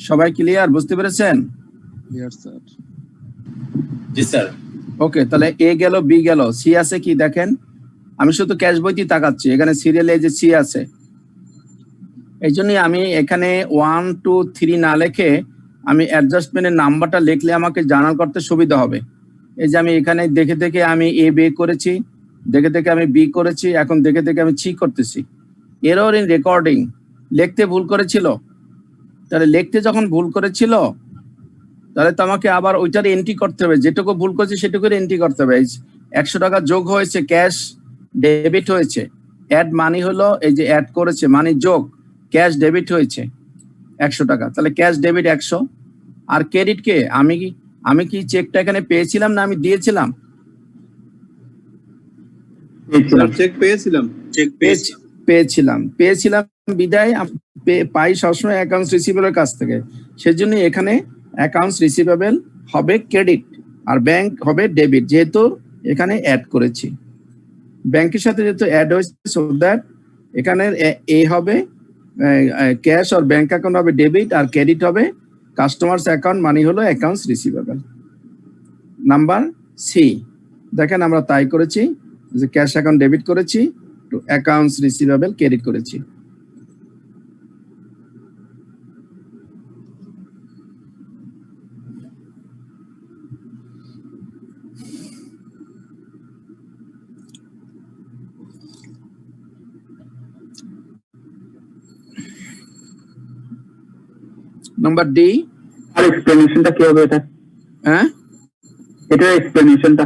সবাই ক্লিয়ার, বুঝতে পেরেছেন? জি স্যার। ওকে, তাহলে এ গেল, বি গেল, সি আছে কি দেখেন, আমি শুধু ক্যাশ বইতেই তাকাচ্ছি, এখানে সিরিয়ালে যে সি আছে, এই জন্যই আমি এখানে 1 2 3 না লিখে আমি অ্যাডজাস্টমেন্টের নাম্বারটা লিখলে আমাকে জানার করতে সুবিধা হবে। এই যে আমি এখানে দেখে দেখে আমি এ বে করেছি, দেখে দেখে আমি বি করেছি, এখন দেখে দেখে আমি সি করতেছি। এরর ইন রেকর্ডিং, লিখতে ভুল করেছিল, তাহলে লিখতে যখন ভুল করেছিল তাহলে তো আমাকে আবার ওইটার এন্ট্রি করতে হবে, যেটুকু ভুল করেছে সেটুকুর এন্ট্রি করতে হবে। 100 টাকা যোগ হয়েছে, ক্যাশ ডেবিট হয়েছে, অ্যাড মানি হলো, এই যে অ্যাড করেছে মানি যোগ, ক্যাশ ডেবিট হয়েছে 100 টাকা, তাহলে ক্যাশ ডেবিট 100। আর ক্রেডিট কে? আমি কি চেকটা এখানে পেয়েছিলাম না আমি দিয়েছিলাম? চেক পেয়েছিলাম, পেয়েছিলাম বিদায় পাই সবসময় অ্যাকাউন্টস রিসিভেবলের কাছ থেকে, সেজন্য এখানে অ্যাকাউন্টস রিসিভেবল হবে ক্রেডিট আর ব্যাংক হবে ডেবিট, যেহেতু এখানে অ্যাড করেছি, ব্যাংকের সাথে যেহেতু অ্যাড হয়েছে, সো দ্যাট এখানে এ হবে ক্যাশ আর ব্যাংক অ্যাকাউন্ট হবে ডেবিট, আর ক্রেডিট হবে কাস্টমার্স অ্যাকাউন্ট মানি হলো অ্যাকাউন্টস রিসিভেবল। নাম্বার সি দেখেন আমরা তাই করেছি, যে ক্যাশ অ্যাকাউন্ট ডেবিট করেছি, টু অ্যাকাউন্টস রিসিভেবল ক্রেডিট করেছি। নাম্বার ডি, আর এক্সপ্লেনেশনটা কি হবে এটা? হ্যাঁ এটার এক্সপ্লেনেশনটা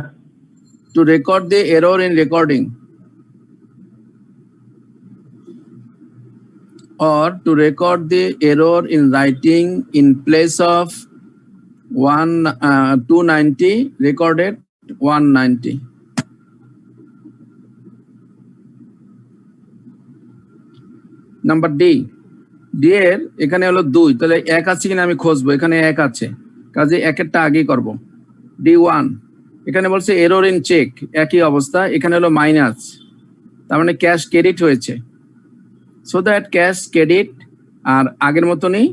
to record the error in recording, or to record the error in writing in place of 290 recorded 190. Number D, D এর এখানে হলো 2, তাহলে 1 আছে কিনা আমি খুঁজবো, এখানে 1 আছে, কাজে 1এরটা আগেই করব। D1 এখানে বলছে এরর ইন চেক, একই অবস্থা, এখানে হলো মাইনাস, তার মানে ক্যাশ ক্রেডিট হয়েছে, সো দ্যাট ক্যাশ ক্রেডিট, আর আগের মতনই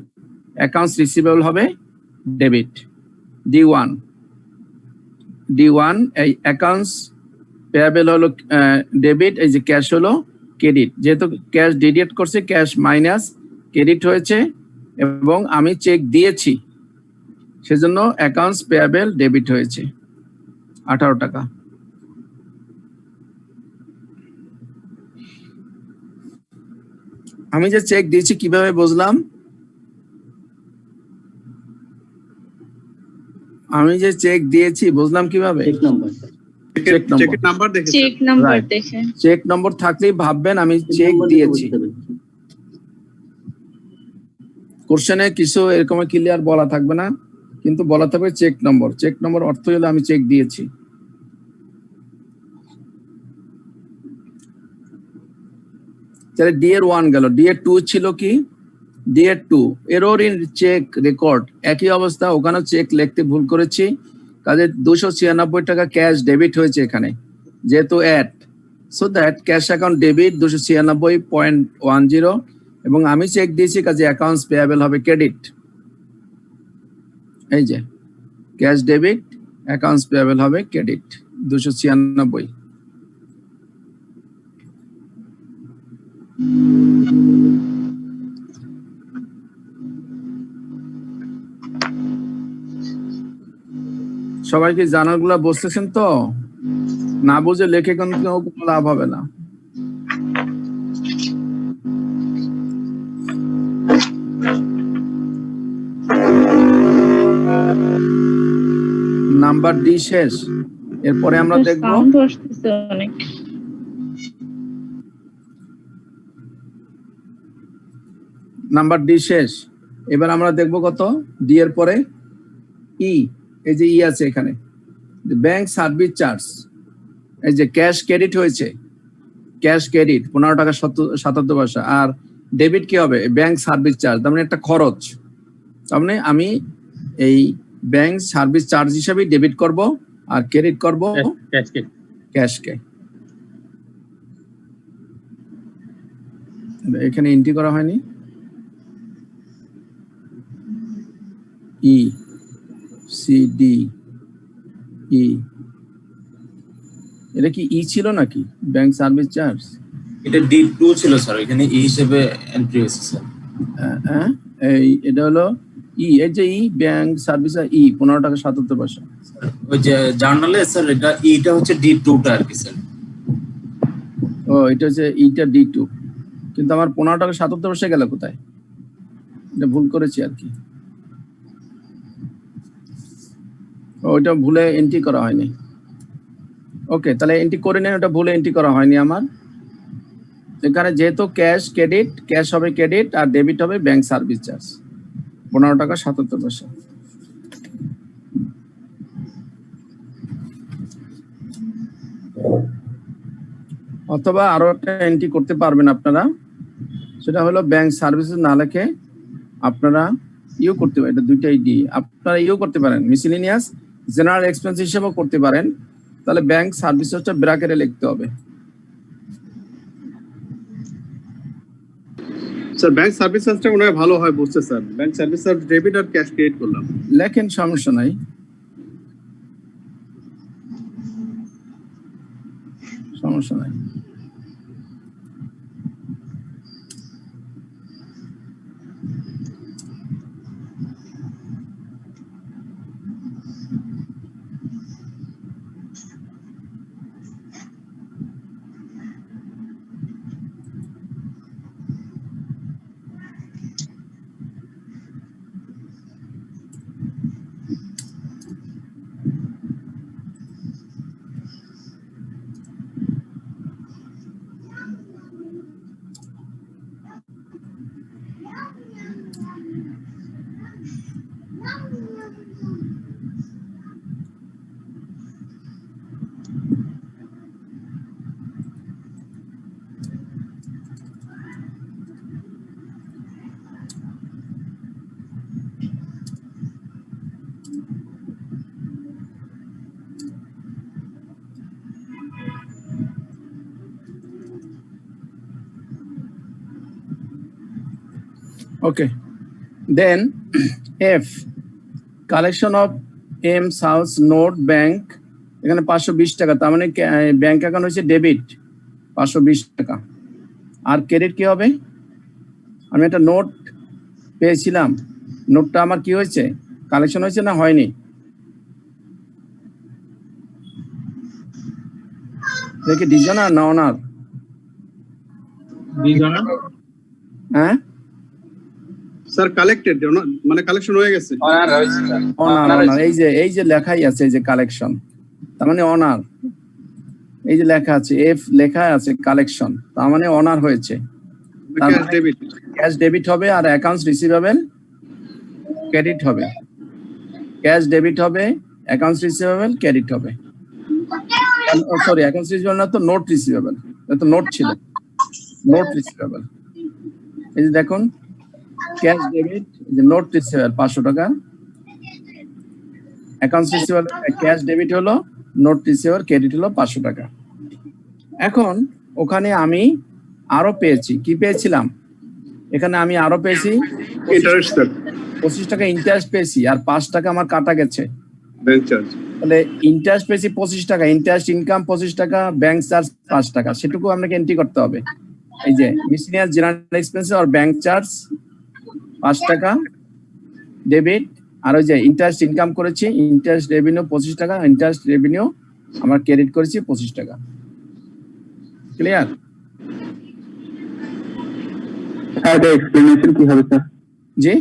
অ্যাকাউন্টস রিসিভেবল হবে ডেবিট। D1 এই অ্যাকাউন্টস পেয়াবেল হলো ডেবিট, এই যে ক্যাশ হলো ক্রেডিট, যেহেতু ক্যাশ ডিডাক্ট করছে, ক্যাশ মাইনাস ক্রেডিট হয়েছে এবং আমি চেক দিয়েছি, সেজন্য অ্যাকাউন্টস পেয়াবেল ডেবিট হয়েছে 18 টাকা। আমি যে চেক দিয়েছি কিভাবে বুঝলাম? আমি যে চেক দিয়েছি বুঝলাম কিভাবে? চেকের নাম্বার দেখে, চেক নাম্বার দেখে, চেক নম্বর থাকলেই ভাববেন আমি চেক দিয়েছি। কোশ্চেনে কিছু এরকম ক্লিয়ার বলা থাকবে না, কিন্তু বলা থাকবে চেক নম্বর। চেক নম্বর অর্থ হলো আমি চেক দিয়েছি। তাহলে ডি এর 1 গেল, ডি এর 2 ছিল কি? ডি এর 2 এরর ইন চেক রেকর্ড, একই অবস্থা, ওখানে চেক লিখতে ভুল করেছি, কাজে 296 টাকা ক্যাশ ডেবিট হয়েছে এখানে, যেহেতু add, so that cash account debit 296.10, এবং আমি চেক দিয়েছি, কাজে অ্যাকাউন্টস পেয়াবেল হবে ক্রেডিট। এই যে ক্যাশ ডেবিট, অ্যাকাউন্টস পেয়াবেল হবে ক্রেডিট 296। সবাই কি জানাগুলা বুঝতেছেন তো? না বুঝে লেখে কোনো লাভ হবে না। নাম্বার ডি শেষ, এরপরে আমরা দেখবো নাম্বার ডি শেষ। এবার আমরা দেখবো কত? ডি এর পরে ই, এই যে ই আছে এখানে, ব্যাংক সার্ভিস চার্জ, এই যে ক্যাশ ক্রেডিট হয়েছে, ক্যাশ ক্রেডিট 15 টাকা 77 পয়সা, আর ডেবিট কি হবে? ব্যাংক সার্ভিস চার্জ, তার মানে একটা খরচ, তার মানে আমি এই ব্যাংক সার্ভিস চার্জ হিসাবে ডেবিট করব আর ক্রেডিট করব ক্যাশকে। এখানে এন্ট্রি করা হয়নি, ই সি ডি ই, এটা কি ই ছিল নাকি ব্যাংক সার্ভিস চার্জ? এটা D2 ছিল স্যার, এখানে ই হিসেবে এন্ট্রি হয়েছে স্যার। এই এটা হলো ই, এই যে ই ব্যাংক সার্ভিস ই 15 টাকা 77 পয়সা। ওই যে জার্নালে স্যার এটা ইটা হচ্ছে D2 টা আর কি স্যার। ও এটা হচ্ছে ইটা D2, কিন্তু আমার 15 টাকা 77 পয়সা গেল কোথায়? এটা ভুল করেছি আর কি, ওইটা ভুলে এন্ট্রি করা হয়নি। ওকে, তাহলে এন্ট্রি করে নেন, ওটা ভুলে এন্ট্রি করা হয়নি আমার। এখানে যেহেতু ক্যাশ ক্রেডিট, ক্যাশ হবে ক্রেডিট আর ডেবিট হবে ব্যাংক সার্ভিস চার্জ 15 টাকা 77 পয়সা। অথবা আরো একটা এন্ট্রি করতে পারবেন আপনারা, সেটা হলো ব্যাংক সার্ভিসেস না লিখে আপনারা ইউ করতে পারেন, এটা দুইটাই ডি, আপনারা ইউ করতে পারেন, মিসেলেনিয়াস জেনারেল এক্সপেন্স হিসেবেও করতে পারেন, তাহলে ব্যাংক সার্ভিসেসটা ব্র্যাকেটে লিখতে হবে। স্যার ব্যাংক সার্ভিস চার্জটা মনে হয় ভালো হয় বুঝতে sir, bank service charge debit আর ক্যাশ ক্রেডিট করলাম, লেখেন, সমস্যা নাই, সমস্যা নাই। Okay. Then F, collection of M South North Bank, এখানে 520 টাকা, তার মানে ব্যাংক অ্যাকাউন্ট হচ্ছে ডেবিট 520 টাকা। আর ক্রেডিট কি হবে? আমি একটা নোট পেয়েছিলাম, নোটটা আমার কি হয়েছে, কালেকশন হয়েছে না হয়নি? দেখি ডিজনার না অনার? ডিজনার। হ্যাঁ স্যার কালেক্টেড, মানে কালেকশন হয়ে গেছে। অনার, এই যে লেখাই আছে, এই যে কালেকশন, তার মানে অনার। এই যে লেখা আছে এফ, লেখা আছে কালেকশন, তার মানে অনার হয়েছে। ক্যাশ ডেবিট, ক্যাশ ডেবিট হবে আর অ্যাকাউন্টস রিসিভেবল ক্রেডিট হবে। ক্যাশ ডেবিট হবে, অ্যাকাউন্টস রিসিভেবল ক্রেডিট হবে। সরি, অ্যাকাউন্টস রিসিভেবল না তো, নোট রিসিভেবল। তো নোট ছিল, নোট রিসিভেবল। এই যে দেখুন, ক্যাশ ডেবিট, যে নোট রিসিভেবল 500 টাকা, অ্যাকাউন্টস রিসিভেবল, ক্যাশ ডেবিট হলো, নোট রিসিভেবল ক্রেডিট হলো 500 টাকা। এখন ওখানে আমি আরো পেয়েছি, কি পেয়েছিলাম এখানে? আমি আরো পেয়েছি ইন্টারেস্ট, 25 টাকা ইন্টারেস্ট পেয়েছি, আর 5 টাকা আমার কাটা গেছে ব্যাংক চার্জ। তাহলে ইন্টারেস্ট পেয়েছি 25 টাকা, ইন্টারেস্ট ইনকাম 25 টাকা, ব্যাংক চার্জ 5 টাকা, সেটুকু আপনাকে এন্ট্রি করতে হবে। এই যে মিসেলিনিয়াস জেনারেল এক্সপেন্স আর ব্যাংক চার্জ 5 টাকা ডেবিট, আর ওই যে ইন্টারেস্ট ইনকাম করেছি, ইন্টারেস্ট রেভিনিউ 25 টাকা, ইন্টারেস্ট রেভিনিউ আমরা ক্রেডিট করেছি 25 টাকা। ক্লিয়ার? এটা এক্সপ্লেনেশন কি হবে স্যার? জি,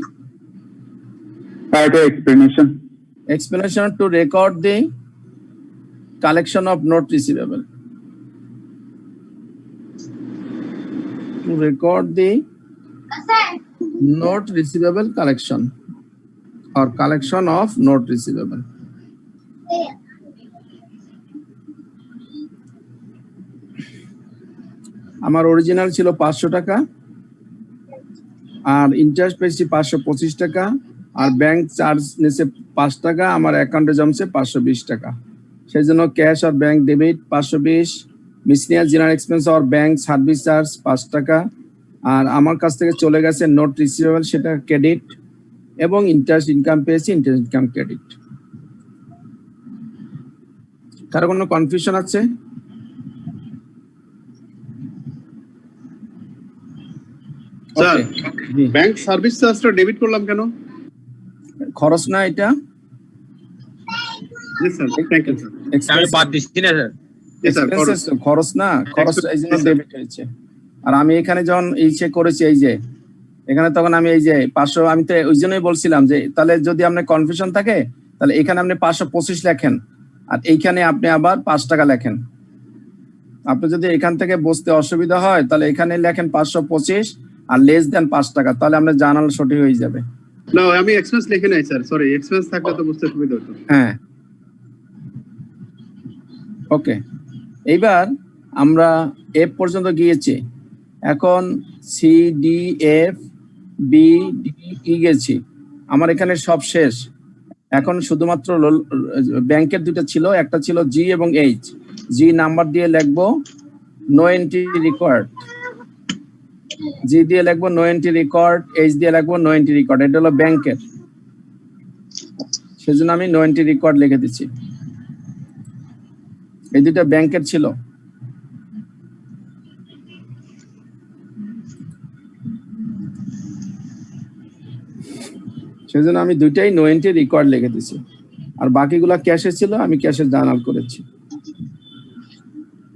এটা explanation. explanation to record the collection of note receivable. To record the note receivable collection or collection of note receivable. আমার অরিজিনাল ছিল 500 টাকা, আর ইন্টারেস্ট পেয়েছি 525 টাকা, আর ব্যাংক চার্জ নিয়েছে 5 টাকা, আমার অ্যাকাউন্টে জমছে 520 টাকা। সেই জন্য ক্যাশ আর bank debit 520, miscellaneous general expense আর ব্যাংক সার্ভিস চার্জ 5 টাকা, আর আমার কাছ থেকে চলে গেছে নোট রিসিভেবল, সেটা ক্রেডিট, এবং ইন্টারেস্ট ইনকাম পেয়েছি, ইন্টারেস্ট ইনকাম ক্রেডিট। কারো কোনো কনফিউশন আছে? স্যার ব্যাংক সার্ভিস চার্জটা ডেবিট করলাম কেন? খরচ না এটা? জি স্যার, থ্যাংক ইউ স্যার। আমি বাদ দিচ্ছি না স্যার। জি স্যার, খরচ না, খরচ এই জন্য ডেবিট হয়েছে। আর আমি এখানে যখন এই চেক করেছি, এই যে এখানে, তখন আমি এই যে 500, আমি তো ওই জন্যই বলছিলাম যে তাহলে যদি আপনার কনফিউশন থাকে তাহলে এখানে আপনি 525 লেখেন, আর এইখানে আপনি আবার 5 টাকা লেখেন। আপনি যদি এখান থেকে বুঝতে অসুবিধা হয় তাহলে এখানে লেখেন 525 আর লেস দেন 5 টাকা, তাহলে আপনার জানাল সঠিক হয়ে যাবে। না, আমি এক্সপেন্স লিখে নাই স্যার, সরি, এক্সপেন্স থাকলে তো বুঝতে সুবিধা হতো। হ্যাঁ, ওকে। এইবার আমরা এফ পর্যন্ত গিয়েছি, এখন C D F B D E গেছি, আমার এখানে সব শেষ। এখন শুধুমাত্র ব্যাংকের দুটো ছিল, একটা ছিল জি এবং এইচ। জি নাম্বার দিয়ে লিখবো নো এন্ট্রি রিকোয়ার্ড, জি দিয়ে লিখবো নো এন্ট্রি রেকর্ড, এইচ দিয়ে লিখবো নো এন্ট্রি রেকর্ড। এটা হলো ব্যাংকের, সেজন্য আমি নো এন্ট্রি রেকর্ড লিখে দিচ্ছি। এই দুটো ব্যাংকের ছিল। সেজন্য আমি দুইটাই নো এন্ট্রি রেকর্ড লিখে দিচ্ছি, আর বাকিগুলা ক্যাশে ছিল, আমি ক্যাশে জার্নাল করেছি।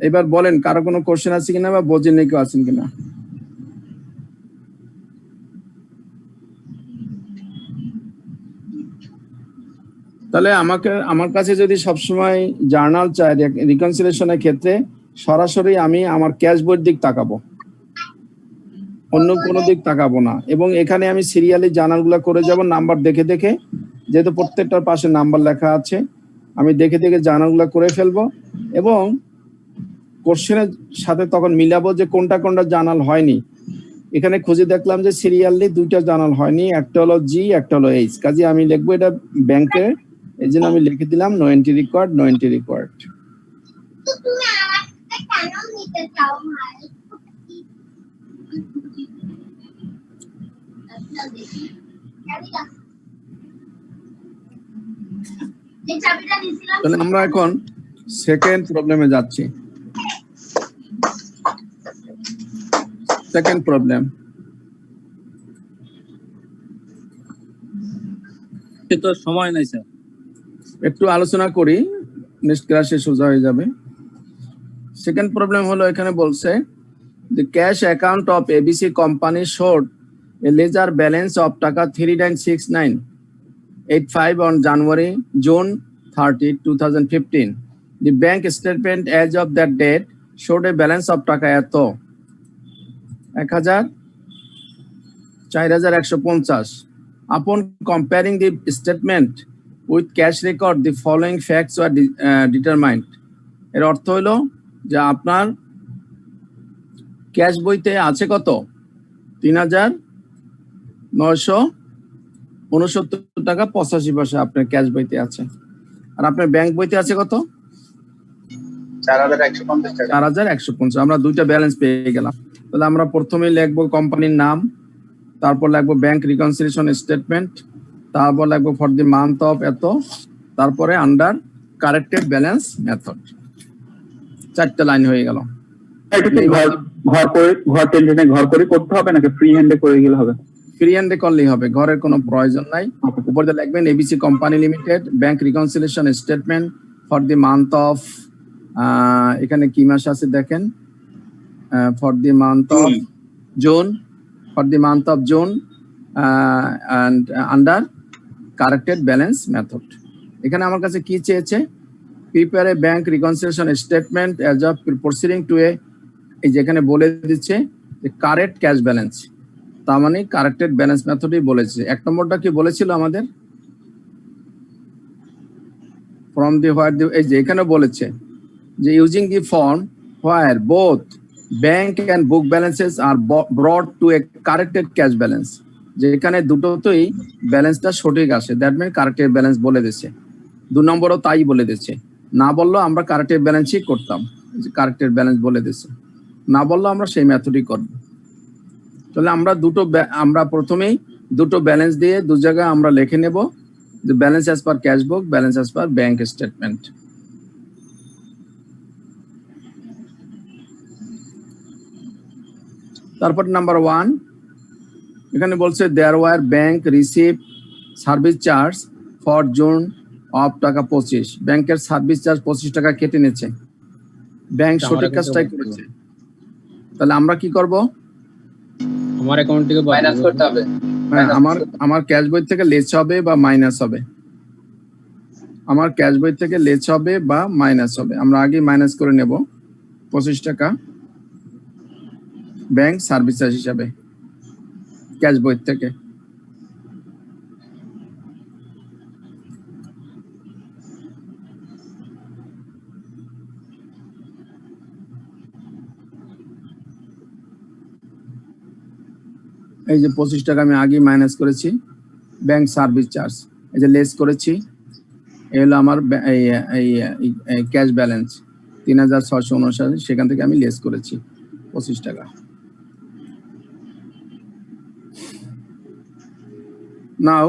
এবার বলেন কারো কোনো কোশ্চেন আছে কিনা, বা বোঝেন কেউ আছেন কিনা? তাহলে আমার কাছে যদি সবসময় জার্নাল চাই রিকনসিলিয়েশনের ক্ষেত্রে, সরাসরি আমি আমার ক্যাশ বইয়ের দিক তাকাবো, অন্য কোনো দিক তাকাবো না। এবং এখানে আমি সিরিয়ালি জার্নালগুলো করে যাব নাম্বার দেখে দেখে, যেহেতু প্রত্যেকটার পাশে নাম্বার লেখা আছে, আমি দেখে দেখে জার্নালগুলো করে ফেলবো, এবং কোশ্চেনের সাথে তখন মিলাবো যে কোনটা কোনটা জার্নাল হয়নি। এখানে খুঁজে দেখলাম যে সিরিয়ালি দুইটা জার্নাল হয়নি, একটা হলো জি, একটা হলো এইচ। কাজে আমি লিখবো এটা ব্যাংকের, এই জন্য আমি লিখে দিলাম no entry record, no entry record. তাহলে আমরা এখন সেকেন্ড প্রবলেমে যাচ্ছি। সেকেন্ড প্রবলেম তো সময় নাই স্যার, একটু আলোচনা করি, নেক্সট ক্লাসে সোজা হয়ে যাবে। সেকেন্ড প্রবলেম হলো এখানে বলছে the cash account of ABC company showed a ledger balance of টাকা 396985 on June 30, 2015. The bank statement as of that date showed a balance of টাকা এত 4150. Upon comparing the statement with cash record, the following facts were determined. এর অর্থ হলো যে আপনার cash বইতে আছে কত 3969 টাকা 85 পয়সা আপনার ক্যাশ বইতে আছে, আর আপনার ব্যাংক বইতে আছে কত 4150 আমরা দুইটা ব্যালেন্স পেয়ে গেলাম। তাহলে আমরা প্রথমে লিখবো কোম্পানির নাম, তারপর লিখবো ব্যাংক রিকনসিলিয়েশন স্টেটমেন্ট, তারপর লিখবো ফর দি মান্থ অফ এত, তারপরে আন্ডার কারেক্টেড ব্যালেন্স মেথড। 4টা লাইন হয়ে গেল। ঘর করে করতে হবে নাকি ফ্রি হ্যান্ডে করে গেলে হবে? ফ্রি হ্যান্ডে করলেই হবে, ঘরের কোনো প্রয়োজন নাই। উপরে লিখবেন ABC company limited bank reconciliation statement for the month of, এখানে কি মাস আছে দেখেন, for the month of June, for the month of June and under corrected balance method. এখানে আমার কাছে কি চেয়েছে, prepare a bank reconciliation statement as of proceeding to a, এই যেখানে বলে দিচ্ছে যে কারেক্ট ক্যাশ ব্যালেন্স, তার মানে কারেক্টেড ব্যালেন্স মেথডই বলেছে। এক নম্বরটা কি বলেছিল আমাদের, ফ্রম দি হোয়ার দি, এই যে এখানে বলেছে যে using the form where both bank and book balances are brought to a corrected cash balance, যেখানে দুটোতেই ব্যালেন্সটা সঠিক আসে, দ্যাট মিন কারেক্টেড ব্যালেন্স বলে দিচ্ছে। 2 নম্বরও তাই বলে দিচ্ছে, না বললো আমরা কারেক্টেড ব্যালেন্সই করতাম, কারেক্টেড ব্যালেন্স বলে দিচ্ছে, না বললো আমরা সেই মেথডই করব। তাহলে আমরা প্রথমেই দুটো ব্যালেন্স দিয়ে দু জায়গায় আমরা লিখে নেব যে balance as per cash book, balance as per bank statement. তারপর নাম্বার 1 এখানে বলছে there were bank receive service charge for June of টাকা 25, ব্যাংকের সার্ভিস চার্জ 25 টাকা কেটে নিচ্ছে, ব্যাংক সঠিক কাজটাই করেছে। তাহলে আমরা কি করব, আমার অ্যাকাউন্ট থেকে মাইনাস করতে হবে। হ্যাঁ, আমার ক্যাশ বই থেকে লেস হবে বা মাইনাস হবে, আমার ক্যাশ বই থেকে লেস হবে বা মাইনাস হবে। আমরা আগে মাইনাস করে নেব 25 টাকা ব্যাংক সার্ভিস চার্জ হিসাবে ক্যাশ বই থেকে। এই যে 25 টাকা আমি আগে মাইনাস করেছি ব্যাংক সার্ভিস চার্জ, এই যে লেস করেছি, এই হলো আমার এই ক্যাশ ব্যালেন্স 3659, সেখান থেকে আমি লেস করেছি 25 টাকা। নাও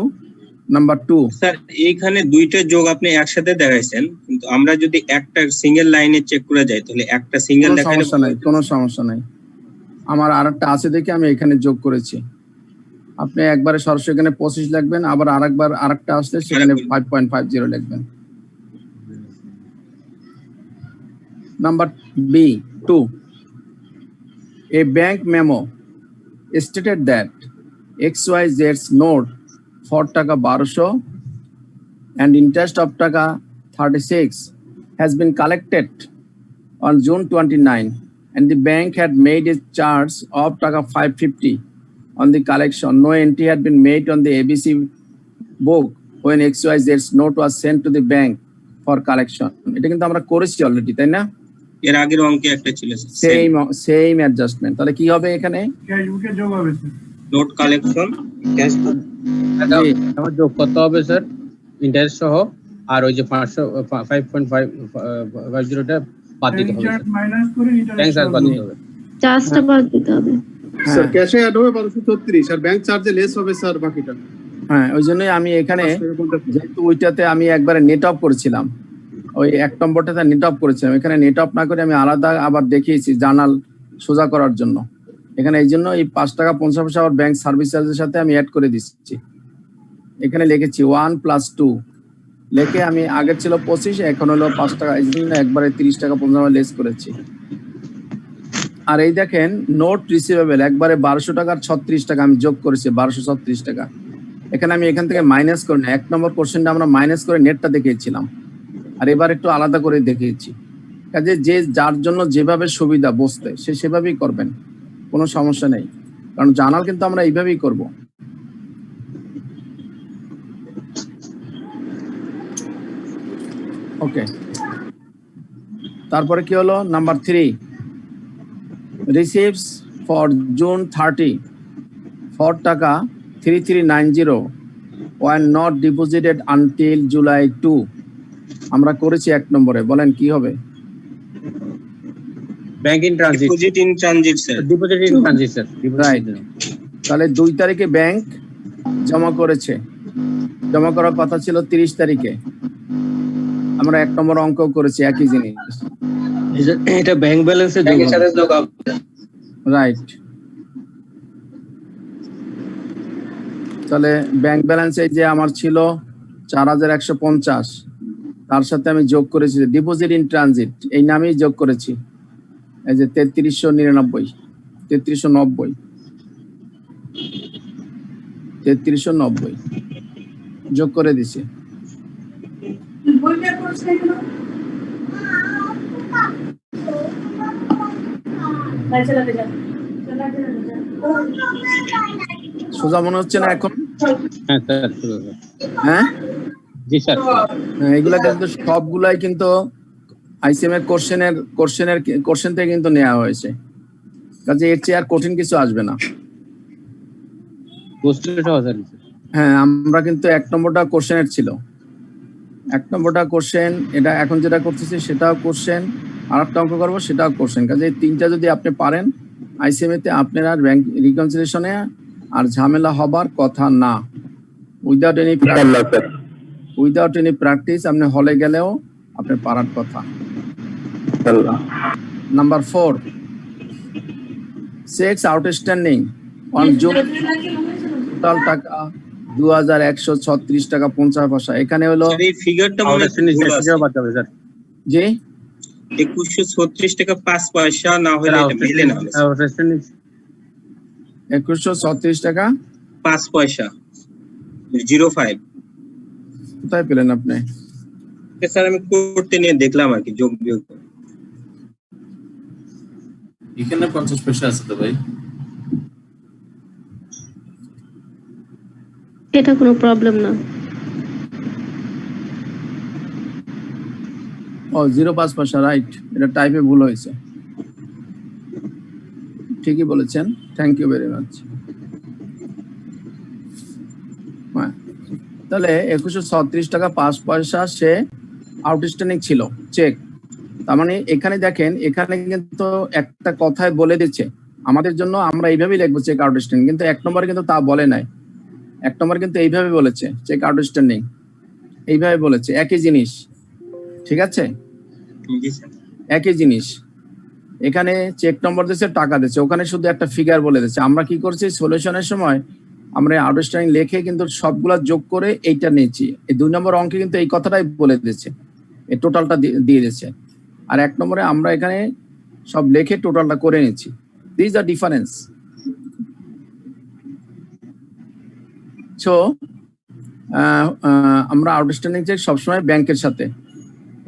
নাম্বার 2। স্যার এইখানে দুইটা যোগ আপনি একসাথে দেখাইছেন, কিন্তু আমরা যদি একটা সিঙ্গেল লাইনে চেক করে যাই তাহলে একটা সিঙ্গেল দেখালে কোনো সমস্যা নাই, আমার আরেকটা আছে দেখে আমি এখানে যোগ করেছি। আপনি একবারে সরাসরি এখানে 25 লিখবেন, আবার আরেকটা আসলে সেখানে 5.50 লিখবেন। Number B2, a bank memo stated that XYZ's note for টাকা 1200 and interest of টাকা 36 has been collected on June 29, and the bank had made a charge of টাকা 550 on the collection. No entry had been made on the ABC book when XYZ's note was sent to the bank for collection. এটা কিন্তু আমরা করেছি already, তাই না? এর আগের অঙ্কে একটা ছিল সেম অ্যাডজাস্টমেন্ট। তাহলে কি হবে এখানে, ক্যাশ বুকে যোগ হবে স্যার, নোট কালেকশন ক্যাশ বুক আমার যোগ করতে হবে স্যার ইন্টারেস্ট সহ, আর ওই যে 5.50টা বাদ দিতে হবে, মাইনাস করে ব্যাংক চার্জ বাদ দিতে হবে, চার্জটা বাদ দিতে হবে। স্যার ক্যাশে অ্যাড হবে 536 আর ব্যাংক চার্জে লেস হবে স্যার বাকিটা। হ্যাঁ, ওই জন্যই আমি এখানে যেহেতু ওইটাতে আমি একবারে নেট অফ করেছিলাম, ওই 1 নম্বরটাতে নেট অফ করেছিলাম, এখানে নেট অফ না করে আমি আলাদা আবার দেখিয়েছি জার্নাল সোজা করার জন্য। এখানে এই জন্য এই 5 টাকা 50 পয়সা আবার ব্যাংক সার্ভিস চার্জের সাথে আমি অ্যাড করে দিচ্ছি। এখানে লিখেছি 1 + 2 লিখে আমি আগের ছিল 25, এখন হলো 5 টাকা, এই জন্য একবারে 30 টাকা 50 লেস করেছি। আর এই দেখেন নোট রিসিভেবল একবারে 1200 টাকার 36 টাকা আমি যোগ করেছি, 1236 টাকা। এখানে আমি এখান থেকে মাইনাস করে না, 1 নম্বর কোশ্চেনটা আমরা মাইনাস করে নেটটা দেখিয়েছিলাম, আর এবার একটু আলাদা করে দেখিয়েছি। কাজে যে যার জন্য যেভাবে সুবিধা বুঝতে সে সেভাবেই করবেন, কোনো সমস্যা নেই, কারণ জার্নাল কিন্তু আমরা এইভাবেই করব। ওকে, তারপরে কি হলো নাম্বার 3, রিসিভস ফর জুন 30 4 টাকা 3390 were not deposited until July 2 আমরা করেছি 1 নম্বরে, বলেন কি হবে? Bank in transit, deposit in transit sir, deposit in transit sir, right. তাহলে 2 তারিখে ব্যাংক জমা করেছে, জমা করার কথা ছিল 30 তারিখে, আমরা 1 নম্বর অঙ্ক করেছি একই জিনিস। এটা ব্যাংক ব্যালেন্সে ব্যাংকের সাথে যোগ হবে, রাইট। তাহলে ব্যাংক ব্যালেন্স এই যে আমার ছিল 4150, তার সাথে আমি যোগ করেছি ডিপোজিট ইন ট্রানজিট, এই নামেই যোগ করেছি, এই যে 3399 3390 যোগ করে দিছি। সোজা মনে হচ্ছে না এখন? হ্যাঁ স্যার, হ্যাঁ জি স্যার। এগুলা কিন্তু সবগুলাই কিন্তু আইসিএম এর কোশ্চেন থেকে কিন্তু নেওয়া হয়েছে, কাজে এর চেয়ে আর কঠিন কিছু আসবে না। হ্যাঁ, আমরা কিন্তু 1 নম্বরটা কোশ্চেনের ছিল, 1 নম্বরটা কোশ্চেন, এটা এখন যেটা করতেছি সেটাও কোশ্চেন, আর একটা অঙ্ক করবো সেটাও কোশ্চেন। কাজে এই 3টা যদি আপনি পারেন আইসিএম এতে আপনার আর ব্যাংক রিকনসিলিয়েশনে আর ঝামেলা হবার কথা না। উইদাউট এনি প্র্যাকটিস আপনি হলে গেলেও আপনার পারার কথা। Number 4, checks outstanding on June total টাকা 2136 টাকা 50 পয়সা। এখানে হলো এই ফিগারটা মনে হচ্ছে স্যার, জি 2136 টাকা 5 পয়সা না হলে এটা মিলে না, 2136 টাকা 5 পয়সা 05। কোথায় পেলেন আপনি? স্যার আমি করতে নিয়ে দেখলাম আর কি, যোগ বিয়োগ এখানে 50 পয়সা আছে তো ভাই, এটা কোনো প্রবলেম না। ও 05 পয়সা, রাইট, এটা টাইপে ভুল হয়েছে, ঠিকই বলেছেন, থ্যাংক ইউ ভেরি মাচ। তাহলে 2136 টাকা 5 পয়সা সে আউটস্ট্যান্ডিং ছিল চেক। তার মানে এখানে দেখেন, এখানে কিন্তু একটা কথায় বলে দিচ্ছে আমাদের জন্য, আমরা এইভাবেই লিখবো চেক আউটস্ট্যান্ডিং, কিন্তু 1 নম্বরে কিন্তু তা বলে নাই। 1 নম্বর কিন্তু এইভাবে বলেছে চেক আউটস্ট্যান্ডিং, এইভাবে বলেছে, একই জিনিস, ঠিক আছে, একই জিনিস। এখানে চেক নম্বর দিচ্ছে, টাকা দিচ্ছে, ওখানে শুধু একটা ফিগার বলে দিচ্ছে। আমরা কি করছি সলিউশনের সময় আমরা আউটস্ট্যান্ডিং লিখে কিন্তু সবগুলা যোগ করে এইটা নিয়েছি। এই 2 নম্বর অঙ্কে কিন্তু এই কথাটাই বলে দিচ্ছে, এই টোটালটা দিয়ে দিচ্ছে। আর 1 নম্বরে আমরা এখানে সব লিখে টোটালটা করে নিচ্ছি। This are difference. সো আমরা আউটস্ট্যান্ডিং চেক সবসময় ব্যাংকের সাথে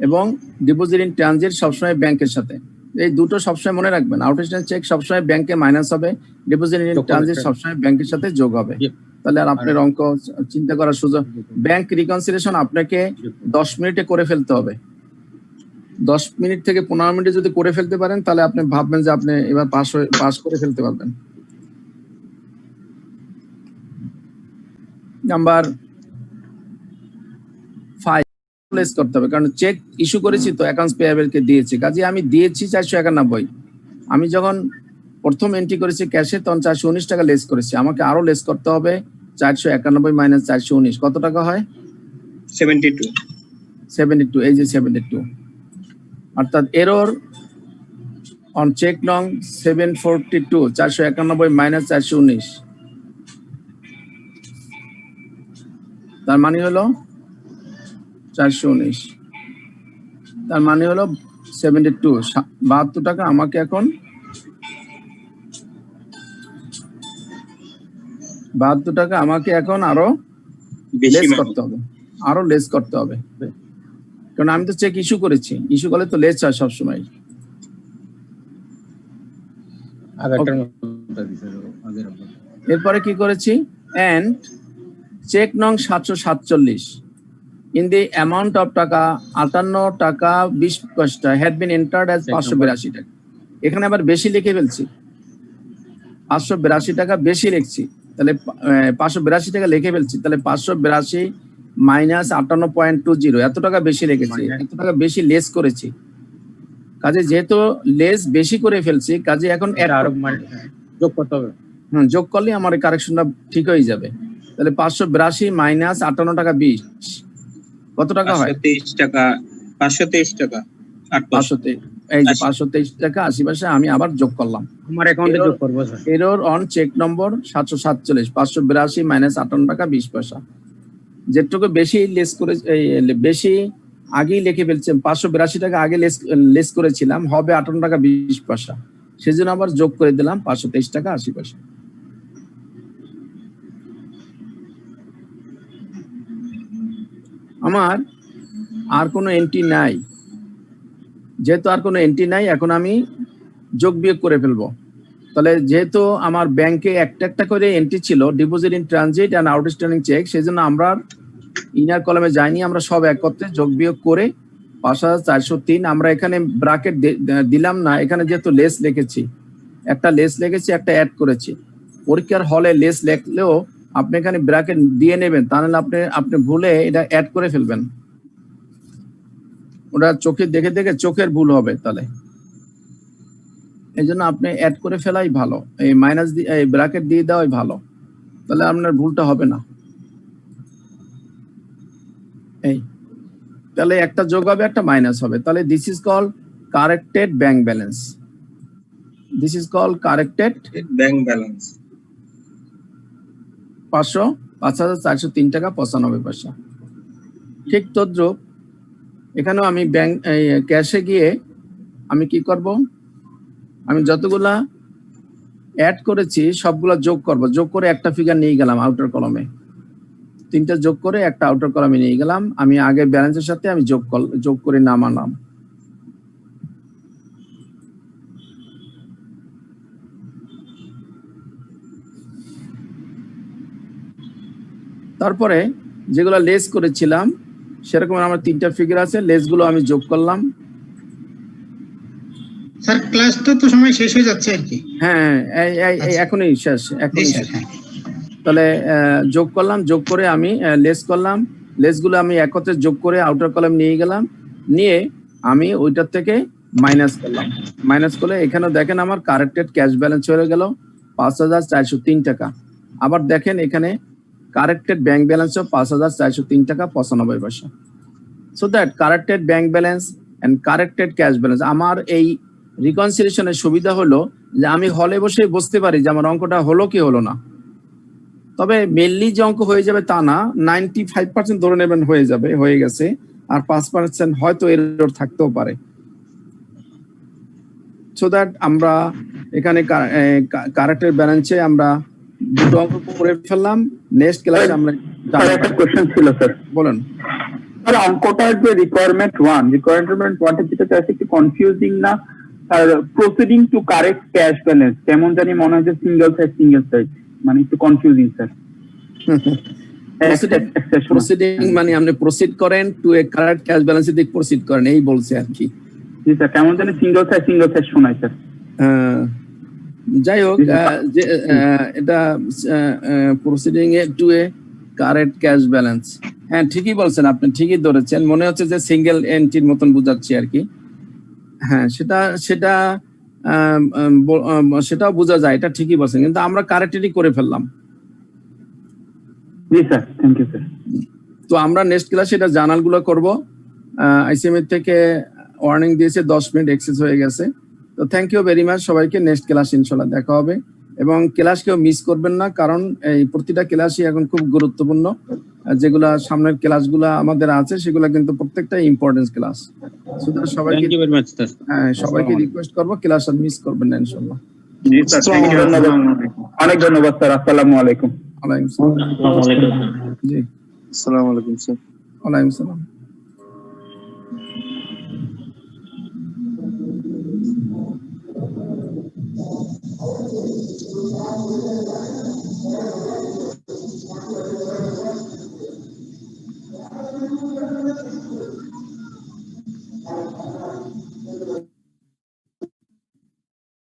এবং ডিপোজিট ইন ট্রানজিট সবসময় ব্যাংকের সাথে, এই দুটো সবসময় মনে রাখবেন। আউটস্ট্যান্ডিং চেক সবসময় ব্যাংকে মাইনাস হবে, ডিপোজিট ইন ট্রানজিট সবসময় ব্যাংকের সাথে যোগ হবে। তাহলে আর আপনার অঙ্ক চিন্তা করার সুযোগ। ব্যাংক রিকনসিলিয়েশন আপনাকে 10 মিনিটে করে ফেলতে হবে। 10 মিনিট থেকে 15 মিনিটে যদি করে ফেলতে পারেন তাহলে আপনি ভাববেন যে আপনি এবার পাস করে ফেলতে পারবেন। নাম্বার 5 প্লেস করতে হবে, কারণ চেক ইস্যু করেছি তো অ্যাকাউন্টস পেয়েবল কে দিয়েছি, কাজে আমি দিয়েছি 491। আমি যখন প্রথম এন্ট্রি করেছি ক্যাশে, তখন 419 টাকা লেস করেছি, আমাকে আরো লেস করতে হবে 491 মাইনাস 419 কত টাকা হয়? 72, এই যে 72, অর্থাৎ এরর অন চেক নং 742, 491 মাইনাস 419, তার মানে হলো 419, তার মানে হলো 72, 72 টাকা আমাকে এখন 72 টাকা আমাকে এখন আরো লেস করতে হবে, আরো লেস করতে হবে, কারণ আমি তো চেক ইস্যু করেছি, ইস্যু করলে তো লেস হয় সবসময়। এরপরে কি করেছি, এন্ড চেক নং 747 ইন দি অ্যামাউন্ট অফ টাকা 58 টাকা 20 পয়সা হ্যাড বিন এন্টার্ড অ্যাজ 582 টাকা। এখানে আবার বেশি লিখে ফেলছি, 582 টাকা বেশি লিখছি, তাহলে 582 টাকা লিখে ফেলছি, তাহলে 582 মাইনাস 58.20 এত টাকা বেশি রেখেছি, এত টাকা বেশি লেস করেছি, কাজে যেহেতু লেস বেশি করে ফেলছি, কাজে এখন যোগ করতে হবে। যোগ করলে আমার কারেকশনটা ঠিক হয়ে যাবে। তাহলে 582 মাইনাস 58 টাকা 20 কত টাকা হয়? 523 টাকা, 523 টাকা 8 এই যে 523 টাকা 80 পয়সা আমি আবার যোগ করলাম, আমার অ্যাকাউন্টে যোগ করব sir. Error on check number 747, 582 minus 58 টাকা 20 পয়সা, যেটুকু বেশি লেস করে বেশি আগেই লিখে ফেলছি, 582 টাকা আগে লেস করেছিলাম, হবে 58 টাকা 20 পয়সা, সেজন্য আবার যোগ করে দিলাম 523 টাকা 80 পয়সা। আমার আর কোনো এন্ট্রি নাই, যেহেতু আর কোনো এন্ট্রি নাই, এখন আমি যোগ বিয়োগ করে ফেলবো। তাহলে যেহেতু আমার ব্যাংকে একটা একটা করে এন্ট্রি ছিল, deposit in transit and outstanding cheque, সেজন্য আমরা ইনার কলামে যাইনি, আমরা সব একত্রে যোগ বিয়োগ করে 5403 আমরা এখানে ব্র্যাকেট দিলাম না, এখানে যেহেতু লেস লিখেছি, একটা লেস লিখেছি, একটা অ্যাড করেছি। পরীক্ষার হলে লেস লিখলেও আপনি এখানে ব্র্যাকেট দিয়ে নেবেন, তাহলে আপনি ভুলে এটা অ্যাড করে ফেলবেন, ওটা চোখে দেখে দেখে চোখের ভুল হবে, তাহলে এই জন্য আপনি অ্যাড করে ফেলাই ভালো, এই মাইনাস দিয়ে এই ব্র্যাকেট দিয়ে দেওয়াই ভালো, তাহলে আপনার ভুলটা হবে না। এই তাহলে একটা যোগ হবে, একটা মাইনাস হবে, তাহলে this is call corrected bank balance, this is call corrected bank balance 5403 টাকা 95 পয়সা। ঠিক তদ্রুপ এখানেও আমি ব্যাংক ক্যাশে গিয়ে আমি কি করব, আমি যতগুলা অ্যাড করেছি সবগুলা যোগ করব, যোগ করে একটা ফিগার নিয়ে গেলাম আউটার কলমে, 3টা যোগ করে একটা আউটার কলমে নিয়ে গেলাম, আমি আগে ব্যালেন্সের সাথে আমি যোগ করে নামালাম। তারপরে যেগুলো লেস করেছিলাম সেরকম আমার 3টা ফিগার আছে, লেসগুলো আমি যোগ করলাম। স্যার ক্লাসটা তো সময় শেষ হয়ে যাচ্ছে আর কি। হ্যাঁ এখনই শেষ, এখনই শেষ। তাহলে যোগ করলাম, যোগ করে আমি লেস করলাম, লেসগুলো আমি একত্রে যোগ করে আউটার কলাম নিয়ে গেলাম, নিয়ে আমি ওইটার থেকে মাইনাস করলাম, মাইনাস করলে এখানে দেখেন আমার কারেক্টেড ক্যাশ ব্যালেন্স হয়ে গেল 5403 টাকা। আবার দেখেন এখানে কারেক্টেড ব্যাংক ব্যালেন্স 5403 টাকা 95 পয়সা। So that corrected bank balance and corrected cash balance, আমার এই রিকনসিলিয়েশনের সুবিধা হলো যে আমি হলে বসে বুঝতে পারি যে আমার অঙ্কটা হলো কি হলো না। তবে মেনলি যে অঙ্ক হয়ে যাবে তা না, 95% ধরে নেবেন হয়ে গেছে, আর 5% হয়তো এরর থাকতেও পারে। সো দ্যাট আমরা এখানে কারেক্টেড ব্যালেন্সে আমরা দুটো অঙ্ক করে ফেললাম। নেক্সট ক্লাসে আমরা একটা কোশ্চেন ছিল স্যার, বলেন স্যার। অঙ্কটার যে রিকোয়ারমেন্ট 1 যেটা আছে একটু কনফিউজিং না? আর proceeding to correct cash balance কেমন জানি মনে হয় যে সিঙ্গেল সাইড, মানে একটু কনফিউজিং স্যার। প্রসিডিং মানে আপনি প্রসিড করেন টু এ কারেক্ট ক্যাশ ব্যালেন্সের দিক প্রসিড করেন, এই বলছে আর কি। জি স্যার, কেমন জানি সিঙ্গেল সাইড শোনায় স্যার। যাই হোক, এটা প্রসিডিং এ টু এ কারেক্ট ক্যাশ ব্যালেন্স, হ্যাঁ ঠিকই বলছেন আপনি, ঠিকই ধরেছেন, মনে হচ্ছে যে সিঙ্গেল এন্ট্রির মতন বুঝাচ্ছি আর কি। হ্যাঁ সেটা সেটাও বোঝা যায়, এটা ঠিকই বলছেন, কিন্তু আমরা কারেক্টলি করে ফেললাম। জি স্যার, থ্যাংক ইউ স্যার। তো আমরা নেক্সট ক্লাসে এটা জার্নালগুলো করব। আইসিএমএর থেকে ওয়ার্নিং দিয়েছে 10 মিনিট এক্সেস হয়ে গেছে। তো থ্যাংক ইউ ভেরি মাচ সবাইকে। নেক্সট ক্লাস ইনশাআল্লাহ দেখা হবে, এবং ক্লাস কেউ মিস করবেন না, কারণ এই প্রতিটা ক্লাসই এখন খুব গুরুত্বপূর্ণ। যেগুলা সামনের ক্লাসগুলা আমাদের আছে সেগুলা কিন্তু প্রত্যেকটা ইম্পর্টেন্ট ক্লাস। সুতরাং সবাইকে thank you very much sir. হ্যাঁ, সবাইকে রিকোয়েস্ট করব ক্লাস আর মিস করবেন না ইনশাআল্লাহ। জি স্যার, থ্যাংক ইউ, অনেক ধন্যবাদ স্যার। আসসালামু আলাইকুম। ওয়ালাইকুম আসসালাম। জি, আসসালামু আলাইকুম স্যার। ওয়ালাইকুম আসসালাম।